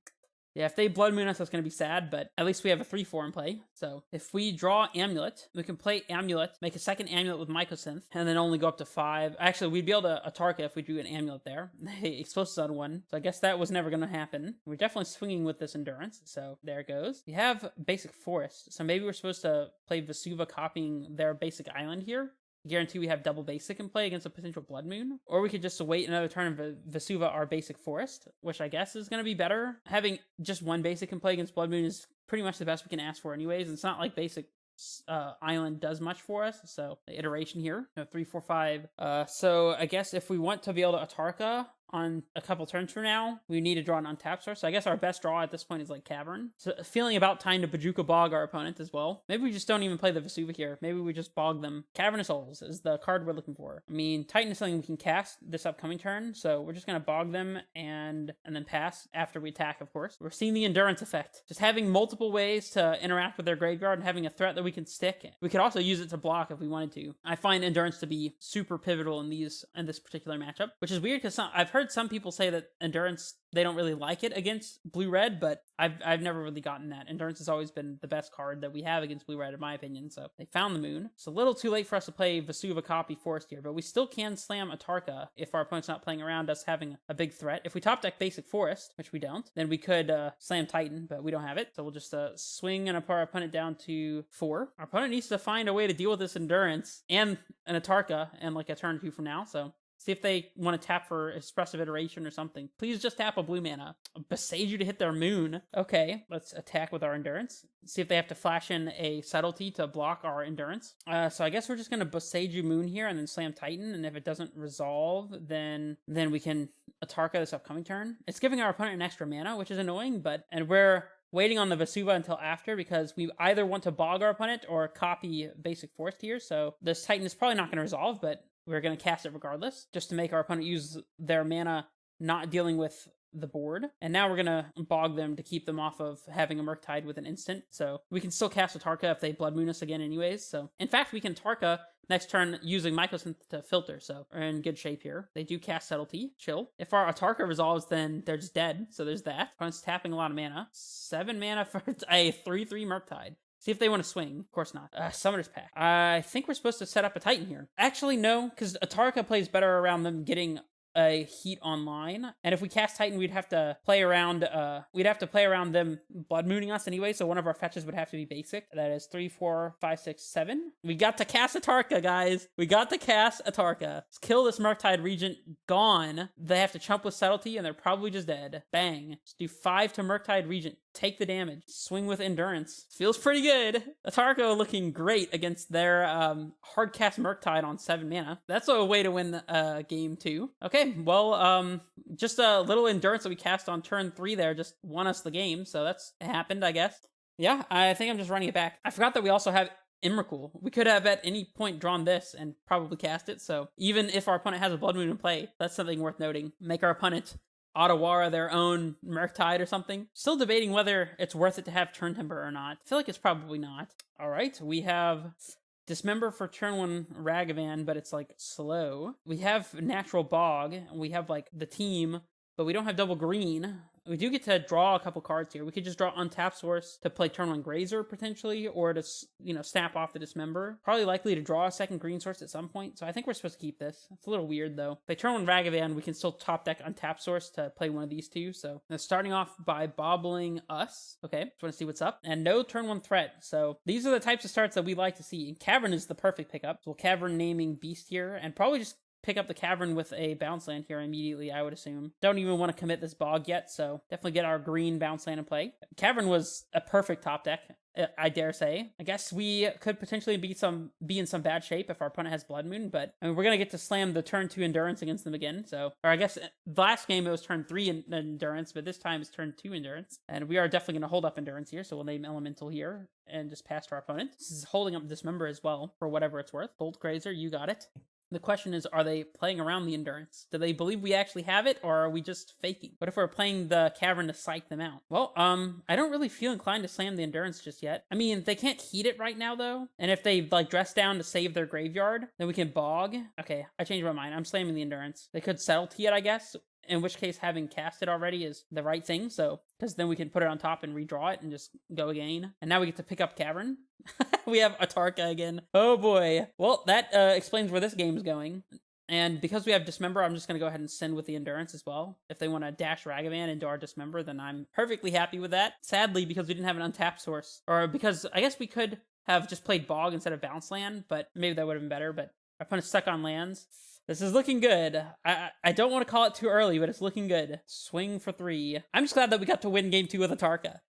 Yeah, if they Blood Moon us, that's going to be sad, but at least we have a 3-4 in play. So if we draw Amulet, we can play Amulet, make a second Amulet with Mycosynth, and then only go up to 5. Actually, we'd be able to Atarka if we drew an Amulet there. They exposed us on 1, so I guess that was never going to happen. We're definitely swinging with this Endurance, so there it goes. We have Basic Forest, so maybe we're supposed to play Vesuva copying their basic island here. Guarantee we have double basic in play against a potential Blood Moon. Or we could just wait another turn and Vesuva our basic forest, which I guess is going to be better. Having just one basic in play against Blood Moon is pretty much the best we can ask for anyways. It's not like basic island does much for us, so the iteration here, 3, 4, 5. So I guess if we want to be able to Atarka on a couple turns from now, we need to draw an untapped source. So I guess our best draw at this point is like Cavern. So feeling about time to Bajuka Bog our opponent as well. Maybe we just don't even play the Vesuva here. Maybe we just bog them. Cavernous Holes is the card we're looking for. I mean, Titan is something we can cast this upcoming turn, so we're just going to bog them and then pass after we attack, of course. We're seeing the Endurance effect. Just having multiple ways to interact with their graveyard and having a threat that we can stick. We could also use it to block if we wanted to. I find Endurance to be super pivotal in this particular matchup, which is weird because I've heard some people say that Endurance, they don't really like it against blue-red, but I've never really gotten that. Endurance has always been the best card that we have against blue-red, in my opinion, so they found the moon. It's a little too late for us to play Vesuva copy Forest here, but we still can slam Atarka if our opponent's not playing around us having a big threat. If we top deck basic Forest, which we don't, then we could slam Titan, but we don't have it, so we'll just swing and our opponent down to 4. Our opponent needs to find a way to deal with this Endurance and an Atarka and like a turn 2 from now, so see if they want to tap for Expressive Iteration or something. Please just tap a blue mana. Besage you to hit their moon. Okay, let's attack with our Endurance. See if they have to flash in a Subtlety to block our Endurance. So I guess we're just going to Besage you moon here and then slam Titan, and if it doesn't resolve, then we can Atarka this upcoming turn. It's giving our opponent an extra mana, which is annoying, and we're waiting on the Vesuva until after because we either want to bog our opponent or copy Basic Forest here, so this Titan is probably not going to resolve, but we're going to cast it regardless, just to make our opponent use their mana not dealing with the board. And now we're going to bog them to keep them off of having a Murktide with an instant. So we can still cast a Tarka if they Blood Moon us again anyways. So in fact, we can Tarka next turn using Mycosynth to filter. So we're in good shape here. They do cast Subtlety. Chill. If our Atarka resolves, then they're just dead. So there's that. Opponent's tapping a lot of mana. 7 mana for a 3/3 Murktide. See if they want to swing. Of course not. Summoner's Pact. I think we're supposed to set up a Titan here. Actually, no, because Atarka plays better around them getting a heat online, and if we cast Titan, we'd have to play around them Blood Mooning us anyway, so one of our fetches would have to be basic. That is 3, 4, 5, 6, 7. We got to cast Atarka, guys. We got to cast Atarka. Let's kill this Murktide Regent. Gone. They have to chump with Subtlety, and they're probably just dead. Bang. Let's do 5 to Murktide Regent. Take the damage. Swing with Endurance. Feels pretty good. Atarka looking great against their hard cast Murktide on 7 mana. That's a way to win game 2. Okay, well, just a little Endurance that we cast on turn 3 there just won us the game, so that's happened, I guess. Yeah, I think I'm just running it back. I forgot that we also have Emrakul. We could have at any point drawn this and probably cast it, so even if our opponent has a Blood Moon in play, that's something worth noting. Make our opponent Otawara their own Murktide or something. Still debating whether it's worth it to have Turn Temper or not. I feel like it's probably not. Alright, we have Dismember for turn 1 Ragavan, but it's like slow. We have Natural Bog, and we have like the team, but we don't have double green. we do get to draw a couple cards here. We could just draw Untap Source to play turn 1 Grazer potentially, or to, snap off the Dismember. Probably likely to draw a second green source at some point, so I think we're supposed to keep this. It's a little weird though. If they turn 1 Ragavan, we can still top deck Untap Source to play one of these two. So starting off by bobbling us. Okay, just want to see what's up. And no turn 1 threat. So these are the types of starts that we like to see. Cavern is the perfect pickup. So we'll Cavern naming Beast here, and probably just pick up the Cavern with a bounce land here immediately, I would assume. Don't even want to commit this bog yet, so definitely get our green bounce land in play. Cavern was a perfect top deck, I dare say. I guess we could potentially be in some bad shape if our opponent has Blood Moon, but I mean, we're going to get to slam the turn 2 Endurance against them again. So, or I guess last game it was turn 3 Endurance, but this time it's turn 2 Endurance. And we are definitely going to hold up Endurance here, so we'll name Elemental here and just pass to our opponent. This is holding up Dismember as well, for whatever it's worth. Bolt Grazer, you got it. The question is, are they playing around the Endurance? Do they believe we actually have it, or are we just faking? What if we're playing the Cavern to psych them out? Well, I don't really feel inclined to slam the Endurance just yet. I mean, they can't heat it right now, though. And if they, dress down to save their graveyard, then we can bog. Okay, I changed my mind. I'm slamming the Endurance. They could subtlety it, I guess. In which case, having cast it already is the right thing, so, because then we can put it on top and redraw it and just go again. And now we get to pick up Cavern. We have Atarka again. Oh boy. Well, that explains where this game's going. And because we have Dismember, I'm just going to go ahead and send with the Endurance as well. If they want to dash Ragavan into our Dismember, then I'm perfectly happy with that. Sadly, because we didn't have an untapped source, or because I guess we could have just played Bog instead of Bounce Land, but maybe that would have been better, but our opponent's stuck on lands. This is looking good. I don't want to call it too early, but it's looking good. Swing for 3. I'm just glad that we got to win game 2 with Atarka,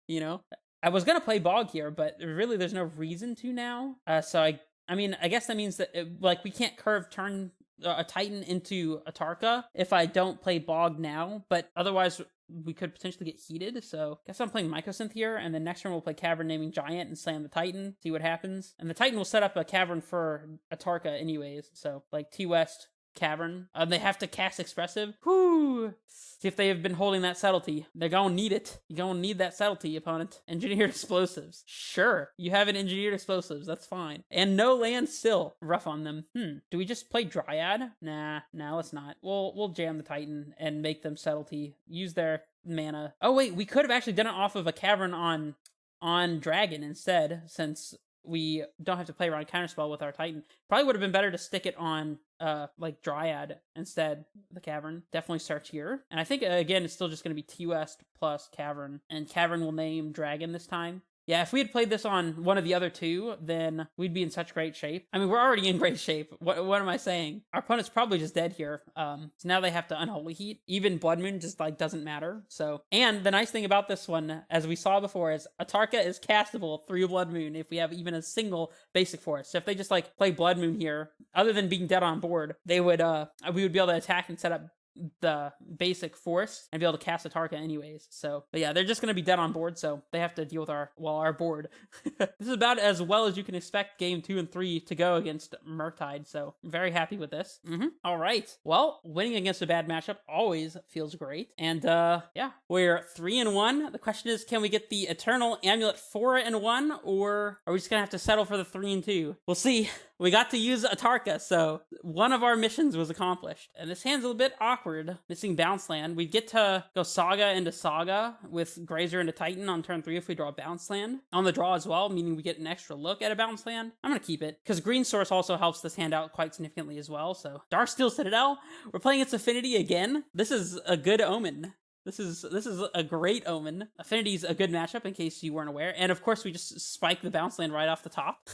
I was going to play Bog here, but really there's no reason to now. So I guess that means that, we can't curve turn a Titan into Atarka if I don't play Bog now, but otherwise we could potentially get heated, so I guess I'm playing Mycosynth here, and then next turn we'll play Cavern naming Giant and slam the Titan, see what happens. And the Titan will set up a Cavern for Atarka anyways, so T-West, Cavern. They have to cast Expressive. Whoo! See if they have been holding that subtlety. They're gonna need it. You're gonna need that subtlety, opponent. Engineered Explosives. Sure, you have an Engineered Explosives. That's fine. And no land still. Rough on them. Do we just play Dryad? Nah, let's not. We'll jam the Titan and make them subtlety. Use their mana. Oh wait, we could have actually done it off of a Cavern on Dragon instead, since we don't have to play around Counterspell with our Titan. Probably would have been better to stick it on Dryad instead, the Cavern. Definitely start here. And I think, again, it's still just going to be T-West plus Cavern. And Cavern will name Dragon this time. Yeah, if we had played this on one of the other two, then we'd be in such great shape. I mean, we're already in great shape. What am I saying? Our opponent's probably just dead here. So now they have to Unholy Heat. Even Blood Moon just doesn't matter. So, and the nice thing about this one, as we saw before, is Atarka is castable through Blood Moon if we have even a single basic forest. So if they just play Blood Moon here, other than being dead on board, we would be able to attack and set up the basic force and be able to cast Atarka anyways. So, but yeah, they're just going to be dead on board, so they have to deal with our board. This is about as well as you can expect game 2 and 3 to go against Murktide, so I'm very happy with this. All right. Well, winning against a bad matchup always feels great. And yeah, we're 3-1. The question is, can we get the Eternal Amulet 4-1, or are we just going to have to settle for the 3-2? We'll see. We got to use Atarka, so one of our missions was accomplished. And this hand's a little bit awkward, missing Bounce Land. We get to go Saga into Saga with Grazer into Titan on turn 3 if we draw a Bounce Land. On the draw as well, meaning we get an extra look at a Bounce Land. I'm going to keep it, because Green Source also helps this hand out quite significantly as well. So Darksteel Citadel, we're playing its Affinity again. This is a good omen. This is a great omen. Affinity's a good matchup in case you weren't aware. And of course, we just spike the Bounce Land right off the top.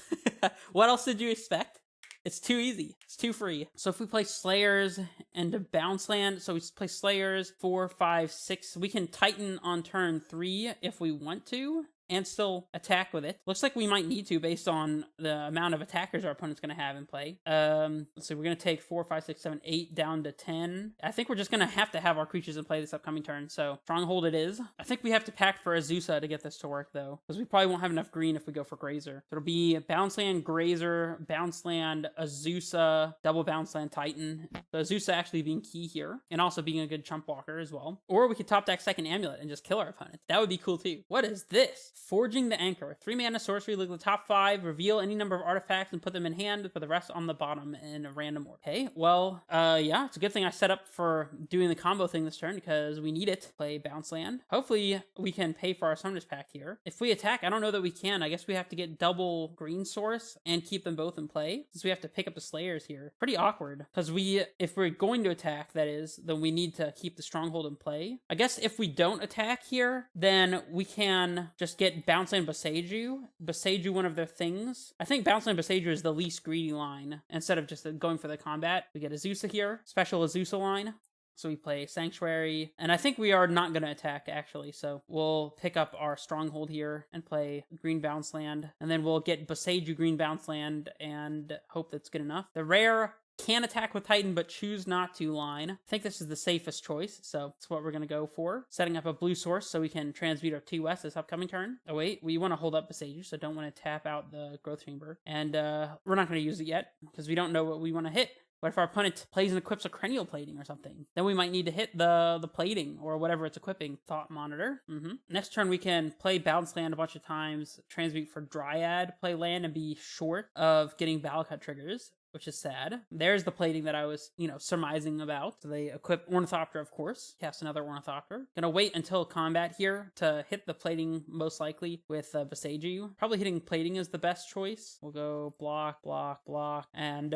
What else did you expect? It's too easy. It's too free. So if we play Slayers and a Bounce Land, so we play Slayers 4, 5, 6. We can Titan on turn 3 if we want to, and still attack with it. Looks like we might need to based on the amount of attackers our opponent's going to have in play. Let's see, we're going to take 4, 5, 6, 7, 8 down to 10. I think we're just going to have our creatures in play this upcoming turn, so Stronghold it is. I think we have to pack for Azusa to get this to work, though, because we probably won't have enough green if we go for Grazer. So it'll be Bounce Land, Grazer, Bounce Land, Azusa, double Bounce Land, Titan. So Azusa actually being key here, and also being a good chump walker as well. Or we could top deck second Amulet and just kill our opponent. That would be cool, too. What is this? Forging the Anchor. 3 mana sorcery, look at the top 5, reveal any number of artifacts and put them in hand, put the rest on the bottom in a random order. Okay, well, yeah, it's a good thing I set up for doing the combo thing this turn because we need it. Play Bounce Land. Hopefully we can pay for our Summoner's Pact here. If we attack, I don't know that we can. I guess we have to get double green source and keep them both in play since we have to pick up the Slayers here. Pretty awkward because if we're going to attack, that is, then we need to keep the Stronghold in play. I guess if we don't attack here, then we can just get Bounce Land Boseiju one of their things. I think Bounce Land Boseiju is the least greedy line. Instead of just going for the combat, we get Azusa here, special Azusa line. So we play Sanctuary, and I think we are not going to attack, actually, so we'll pick up our Stronghold here and play Green Bounce Land, and then we'll get Boseiju Green Bounce Land and hope that's good enough. The rare can attack with Titan, but choose not to line. I think this is the safest choice, so that's what we're going to go for. Setting up a blue source so we can transmute our 2S this upcoming turn. Oh wait, we want to hold up Boseiju, so don't want to tap out the Growth Chamber. And we're not going to use it yet, because we don't know what we want to hit. What if our opponent plays and equips a Cranial Plating or something? Then we might need to hit the plating or whatever it's equipping. Thought Monitor. Next turn we can play Bounce Land a bunch of times, transmute for Dryad, play land, and be short of getting Valakut triggers, which is sad. There's the plating that I was, surmising about. So they equip Ornithopter, of course. Cast another Ornithopter. Gonna wait until combat here to hit the plating, most likely, with Boseiju. Probably hitting plating is the best choice. We'll go block, block, block, and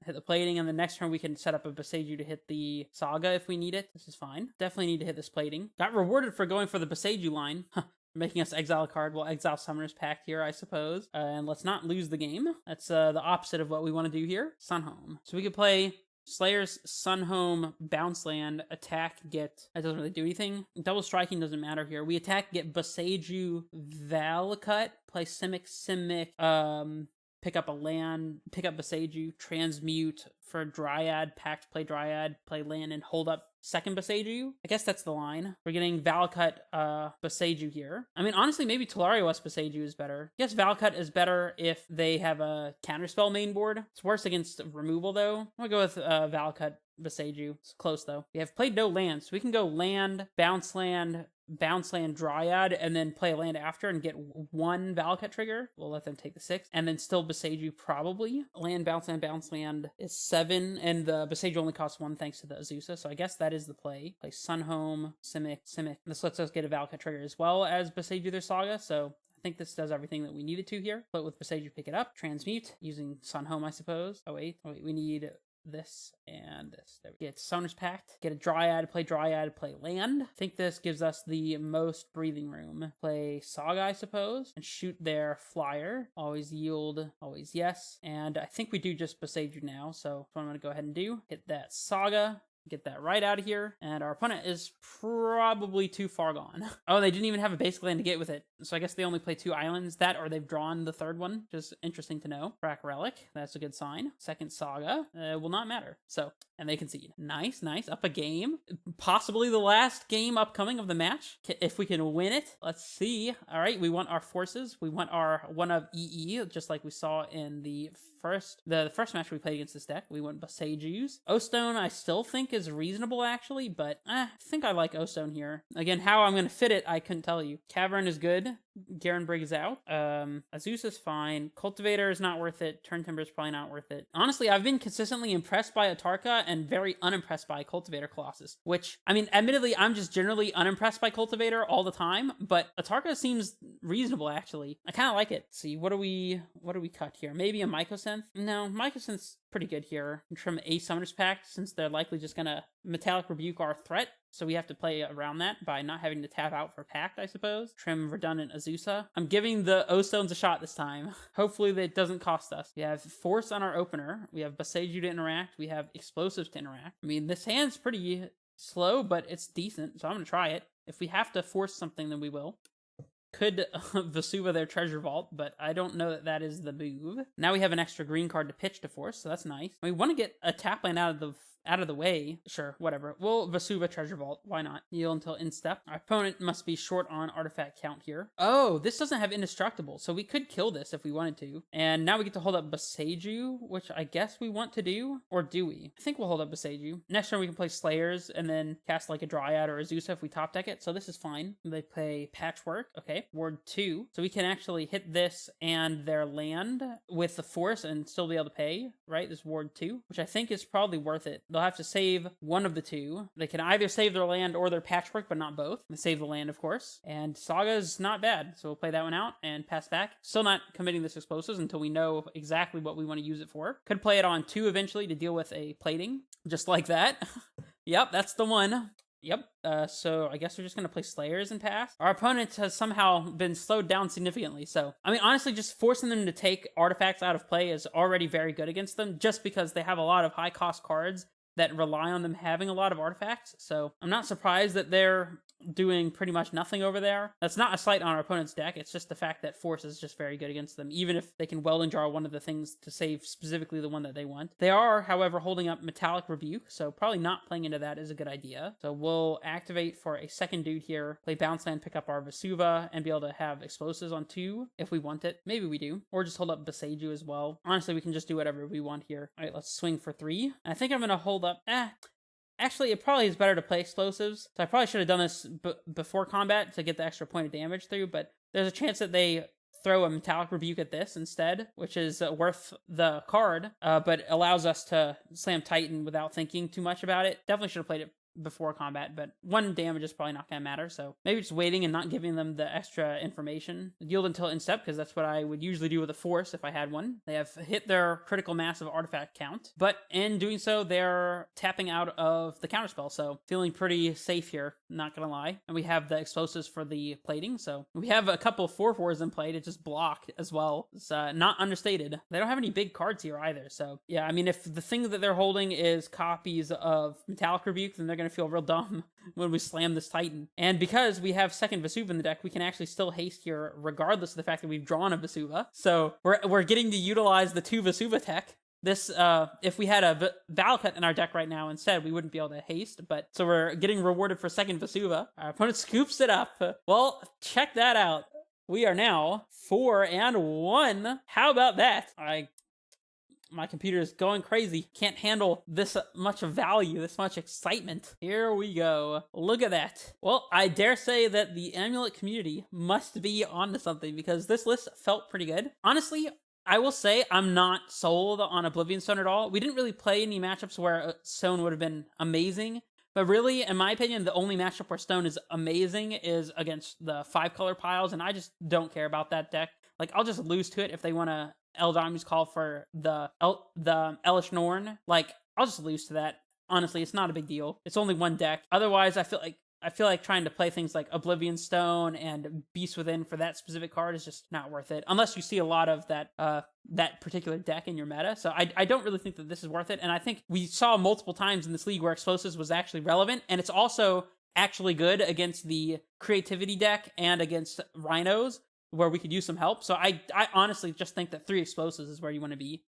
hit the plating, and the next turn we can set up a Boseiju to hit the Saga if we need it. This is fine. Definitely need to hit this plating. Got rewarded for going for the Boseiju line. Making us exile a card. We'll exile Summoner's Pact here, I suppose. And let's not lose the game. That's the opposite of what we want to do here. Sunhome. So we could play Slayer's Sunhome, Bounce Land, attack, get... That doesn't really do anything. Double striking doesn't matter here. We attack, get Boseiju, Valakut, play Simic, pick up a land, pick up Boseiju, transmute for Dryad, Pact, play Dryad, play land, and hold up second Boseiju. I guess that's the line. We're getting Valakut, Boseiju here. I mean, honestly, maybe Tolarios Boseiju is better. I guess Valakut is better if they have a counterspell main board. It's worse against removal, though. I'm gonna go with Valakut Boseiju. It's close, though. We have played no lands, so we can go land, Bounce Land, Dryad, and then play a land after and get one Valakut trigger. We'll let them take the 6, and then still Boseiju probably. Land, Bounce Land is 7, and the Boseiju only costs 1 thanks to the Azusa, so I guess that is the play. Play Sunhome, Simic. This lets us get a Valakut trigger as well as Boseiju their Saga, so I think this does everything that we needed to here. Play with Boseiju, pick it up, transmute, using Sunhome, I suppose. Oh wait, we need this and this. There we get Summoner's Pact, get a Dryad, play land. I think this gives us the most breathing room. Play Saga, I suppose, and shoot their flyer. Always yield, always yes. And I think we do just Boseiju now, so that's what I'm going to go ahead and do. Hit that Saga. Get that right out of here, and our opponent is probably too far gone. Oh, they didn't even have a basic land to get with it, so I guess they only play 2 islands. That, or they've drawn the 3rd one, which is interesting to know. Crack Relic, that's a good sign. Second Saga will not matter, so, and they concede. Nice, up a game. Possibly the last game upcoming of the match, if we can win it. Let's see. All right, we want our forces. We want our 1 of EE, just like we saw in the first match we played against this deck. We want Boseiju's. O-Stone, I still think is reasonable, actually, but I think I like O-Stone here. Again, how I'm going to fit it, I couldn't tell you. Cavern is good. Garen Brigg is out. Azusa's fine. Cultivator is not worth it. Turn Timber is probably not worth it. Honestly, I've been consistently impressed by Atarka and very unimpressed by Cultivator Colossus, which, I mean, admittedly, I'm just generally unimpressed by Cultivator all the time, but Atarka seems reasonable, actually. I kind of like it. Let's see, what do we cut here? Maybe a Mycosynth? No, Mycosynth's pretty good here. Trim a Summoner's Pact, since they're likely just gonna Metallic Rebuke our threat, so we have to play around that by not having to tap out for Pact, I suppose. Trim redundant Azusa. I'm giving the O-Stones a shot this time. Hopefully that doesn't cost us. We have Force on our opener. We have Boseiju to interact. We have Explosives to interact. I mean, this hand's pretty slow, but it's decent, so I'm gonna try it. If we have to force something, then we will. Could Vesuva their Treasure Vault, but I don't know that that is the move. Now we have an extra green card to pitch to force, so that's nice. We want to get a tap land out of out of the way. Sure, whatever. We'll Vesuva Treasure Vault. Why not? Heal until end step. Our opponent must be short on artifact count here. Oh, this doesn't have indestructible, so we could kill this if we wanted to. And now we get to hold up Boseiju, which I guess we want to do. Or do we? I think we'll hold up Boseiju. Next turn we can play Slayers and then cast like a Dryad or a Zeus if we top deck it. So this is fine. They play Patchwork. Okay. Ward 2. So we can actually hit this and their land with the Force and still be able to pay, right? This Ward 2, which I think is probably worth it. They'll have to save one of the two. They can either save their land or their Patchwork, but not both. They save the land, of course. And Saga's not bad. So we'll play that one out and pass back. Still not committing this Explosives until we know exactly what we want to use it for. Could play it on 2 eventually to deal with a plating. Just like that. Yep, that's the one. Yep, so I guess we're just going to play Slayers and pass. Our opponent has somehow been slowed down significantly, so... I mean, honestly, just forcing them to take artifacts out of play is already very good against them, just because they have a lot of high-cost cards that rely on them having a lot of artifacts, so I'm not surprised that they're doing pretty much nothing over there. That's not a slight on our opponent's deck, it's just the fact that Force is just very good against them, even if they can Welding Jar one of the things to save specifically the one that they want. They are, however, holding up Metallic Rebuke, so probably not playing into that is a good idea. So we'll activate for a second dude here, play Bounce Land, pick up our Vesuva, and be able to have Explosives on 2 if we want it. Maybe we do. Or just hold up Boseiju as well. Honestly, we can just do whatever we want here. Alright, let's swing for 3. I think I'm going to hold up... Actually, it probably is better to play Explosives. So I probably should have done this before combat to get the extra point of damage through, but there's a chance that they throw a Metallic Rebuke at this instead, which is worth the card, but allows us to slam Titan without thinking too much about it. Definitely should have played it before combat, but 1 damage is probably not going to matter, so maybe just waiting and not giving them the extra information. Yield until end step, because that's what I would usually do with a Force if I had one. They have hit their critical mass of artifact count, but in doing so, they're tapping out of the counterspell, so feeling pretty safe here, not gonna lie. And we have the Explosives for the plating, so we have a couple 4/4s in play to just block as well. It's not understated. They don't have any big cards here either, so yeah, I mean, if the thing that they're holding is copies of Metallic Rebuke, then they're gonna feel real dumb when we slam this Titan. And because we have second Vesuva in the deck, we can actually still haste here regardless of the fact that we've drawn a Vesuva. So we're getting to utilize the 2 Vesuva tech. This, if we had a Valakut in our deck right now instead, we wouldn't be able to haste, but so we're getting rewarded for second Vesuva. Our opponent scoops it up. Well, check that out. We are now 4-1. How about that? My computer is going crazy. Can't handle this much value, this much excitement. Here we go. Look at that. Well, I dare say that the Amulet community must be onto something because this list felt pretty good. Honestly, I will say I'm not sold on Oblivion Stone at all. We didn't really play any matchups where Stone would have been amazing. But really, in my opinion, the only matchup where Stone is amazing is against the 5-color piles, and I just don't care about that deck. Like, I'll just lose to it if they want to Eldami's call for the Elish Norn. Like, I'll just lose to that. Honestly, it's not a big deal. It's only 1 deck. Otherwise, I feel like trying to play things like Oblivion Stone and Beast Within for that specific card is just not worth it. Unless you see a lot of that particular deck in your meta. So I don't really think that this is worth it. And I think we saw multiple times in this league where Explosives was actually relevant. And it's also actually good against the Creativity deck and against Rhinos, where we could use some help. So I honestly just think that 3 Explosives is where you want to be.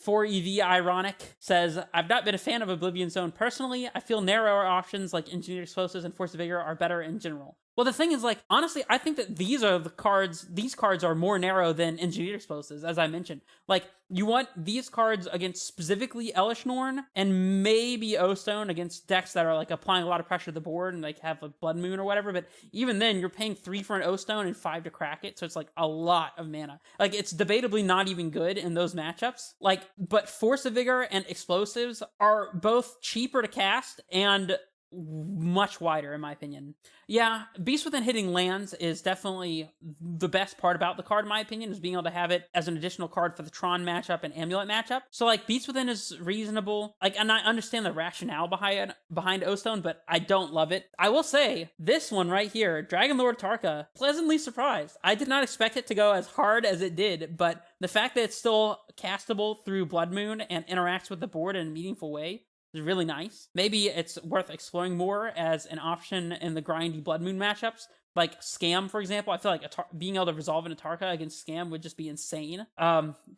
4EV Ironic says, I've not been a fan of Oblivion Zone personally. I feel narrower options like Engineered Explosives and Force of Vigor are better in general. Well, the thing is, like, honestly, I think that these cards are more narrow than Engineered Explosives, as I mentioned. Like, you want these cards against specifically Elish Norn and maybe O-Stone against decks that are, like, applying a lot of pressure to the board and, like, have a Blood Moon or whatever, but even then, you're paying 3 for an O-Stone and 5 to crack it, so it's, like, a lot of mana. Like, it's debatably not even good in those matchups. Like, but Force of Vigor and Explosives are both cheaper to cast and much wider, in my opinion. Yeah, Beast Within hitting lands is definitely the best part about the card, in my opinion, is being able to have it as an additional card for the Tron matchup and Amulet matchup. So, like, Beast Within is reasonable. Like, and I understand the rationale behind O-Stone, but I don't love it. I will say, this one right here, Dragon Lord Tarka, pleasantly surprised. I did not expect it to go as hard as it did, but the fact that it's still castable through Blood Moon and interacts with the board in a meaningful way is really nice. Maybe it's worth exploring more as an option in the grindy Blood Moon matchups. Like Scam, for example. I feel like being able to resolve an Atarka against Scam would just be insane.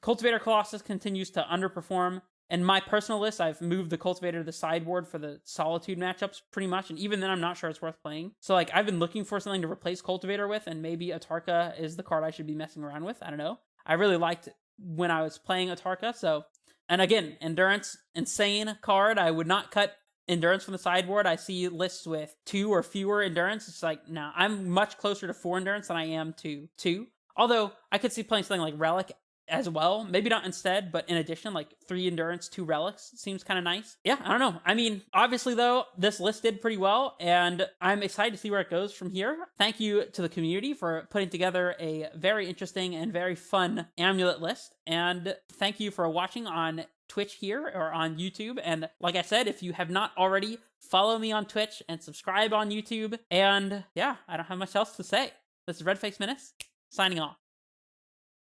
Cultivator Colossus continues to underperform, In my personal list, I've moved the Cultivator to the sideboard for the Solitude matchups pretty much, and even then I'm not sure it's worth playing. So like I've been looking for something to replace Cultivator with, and maybe Atarka is the card I should be messing around with. I don't know. I really liked when I was playing Atarka, so... And again, Endurance, insane card. I would not cut Endurance from the sideboard. I see lists with 2 or fewer Endurance. It's like, nah, I'm much closer to 4 Endurance than I am to 2. Although, I could see playing something like Relic as well. Maybe not instead, but in addition, like 3 Endurance, 2 Relics seems kind of nice. Yeah, I don't know. I mean, obviously though, this list did pretty well, and I'm excited to see where it goes from here. Thank you to the community for putting together a very interesting and very fun Amulet list, and thank you for watching on Twitch here or on YouTube. And like I said, if you have not already, follow me on Twitch and subscribe on YouTube. And yeah, I don't have much else to say. This is Redface Menace, signing off.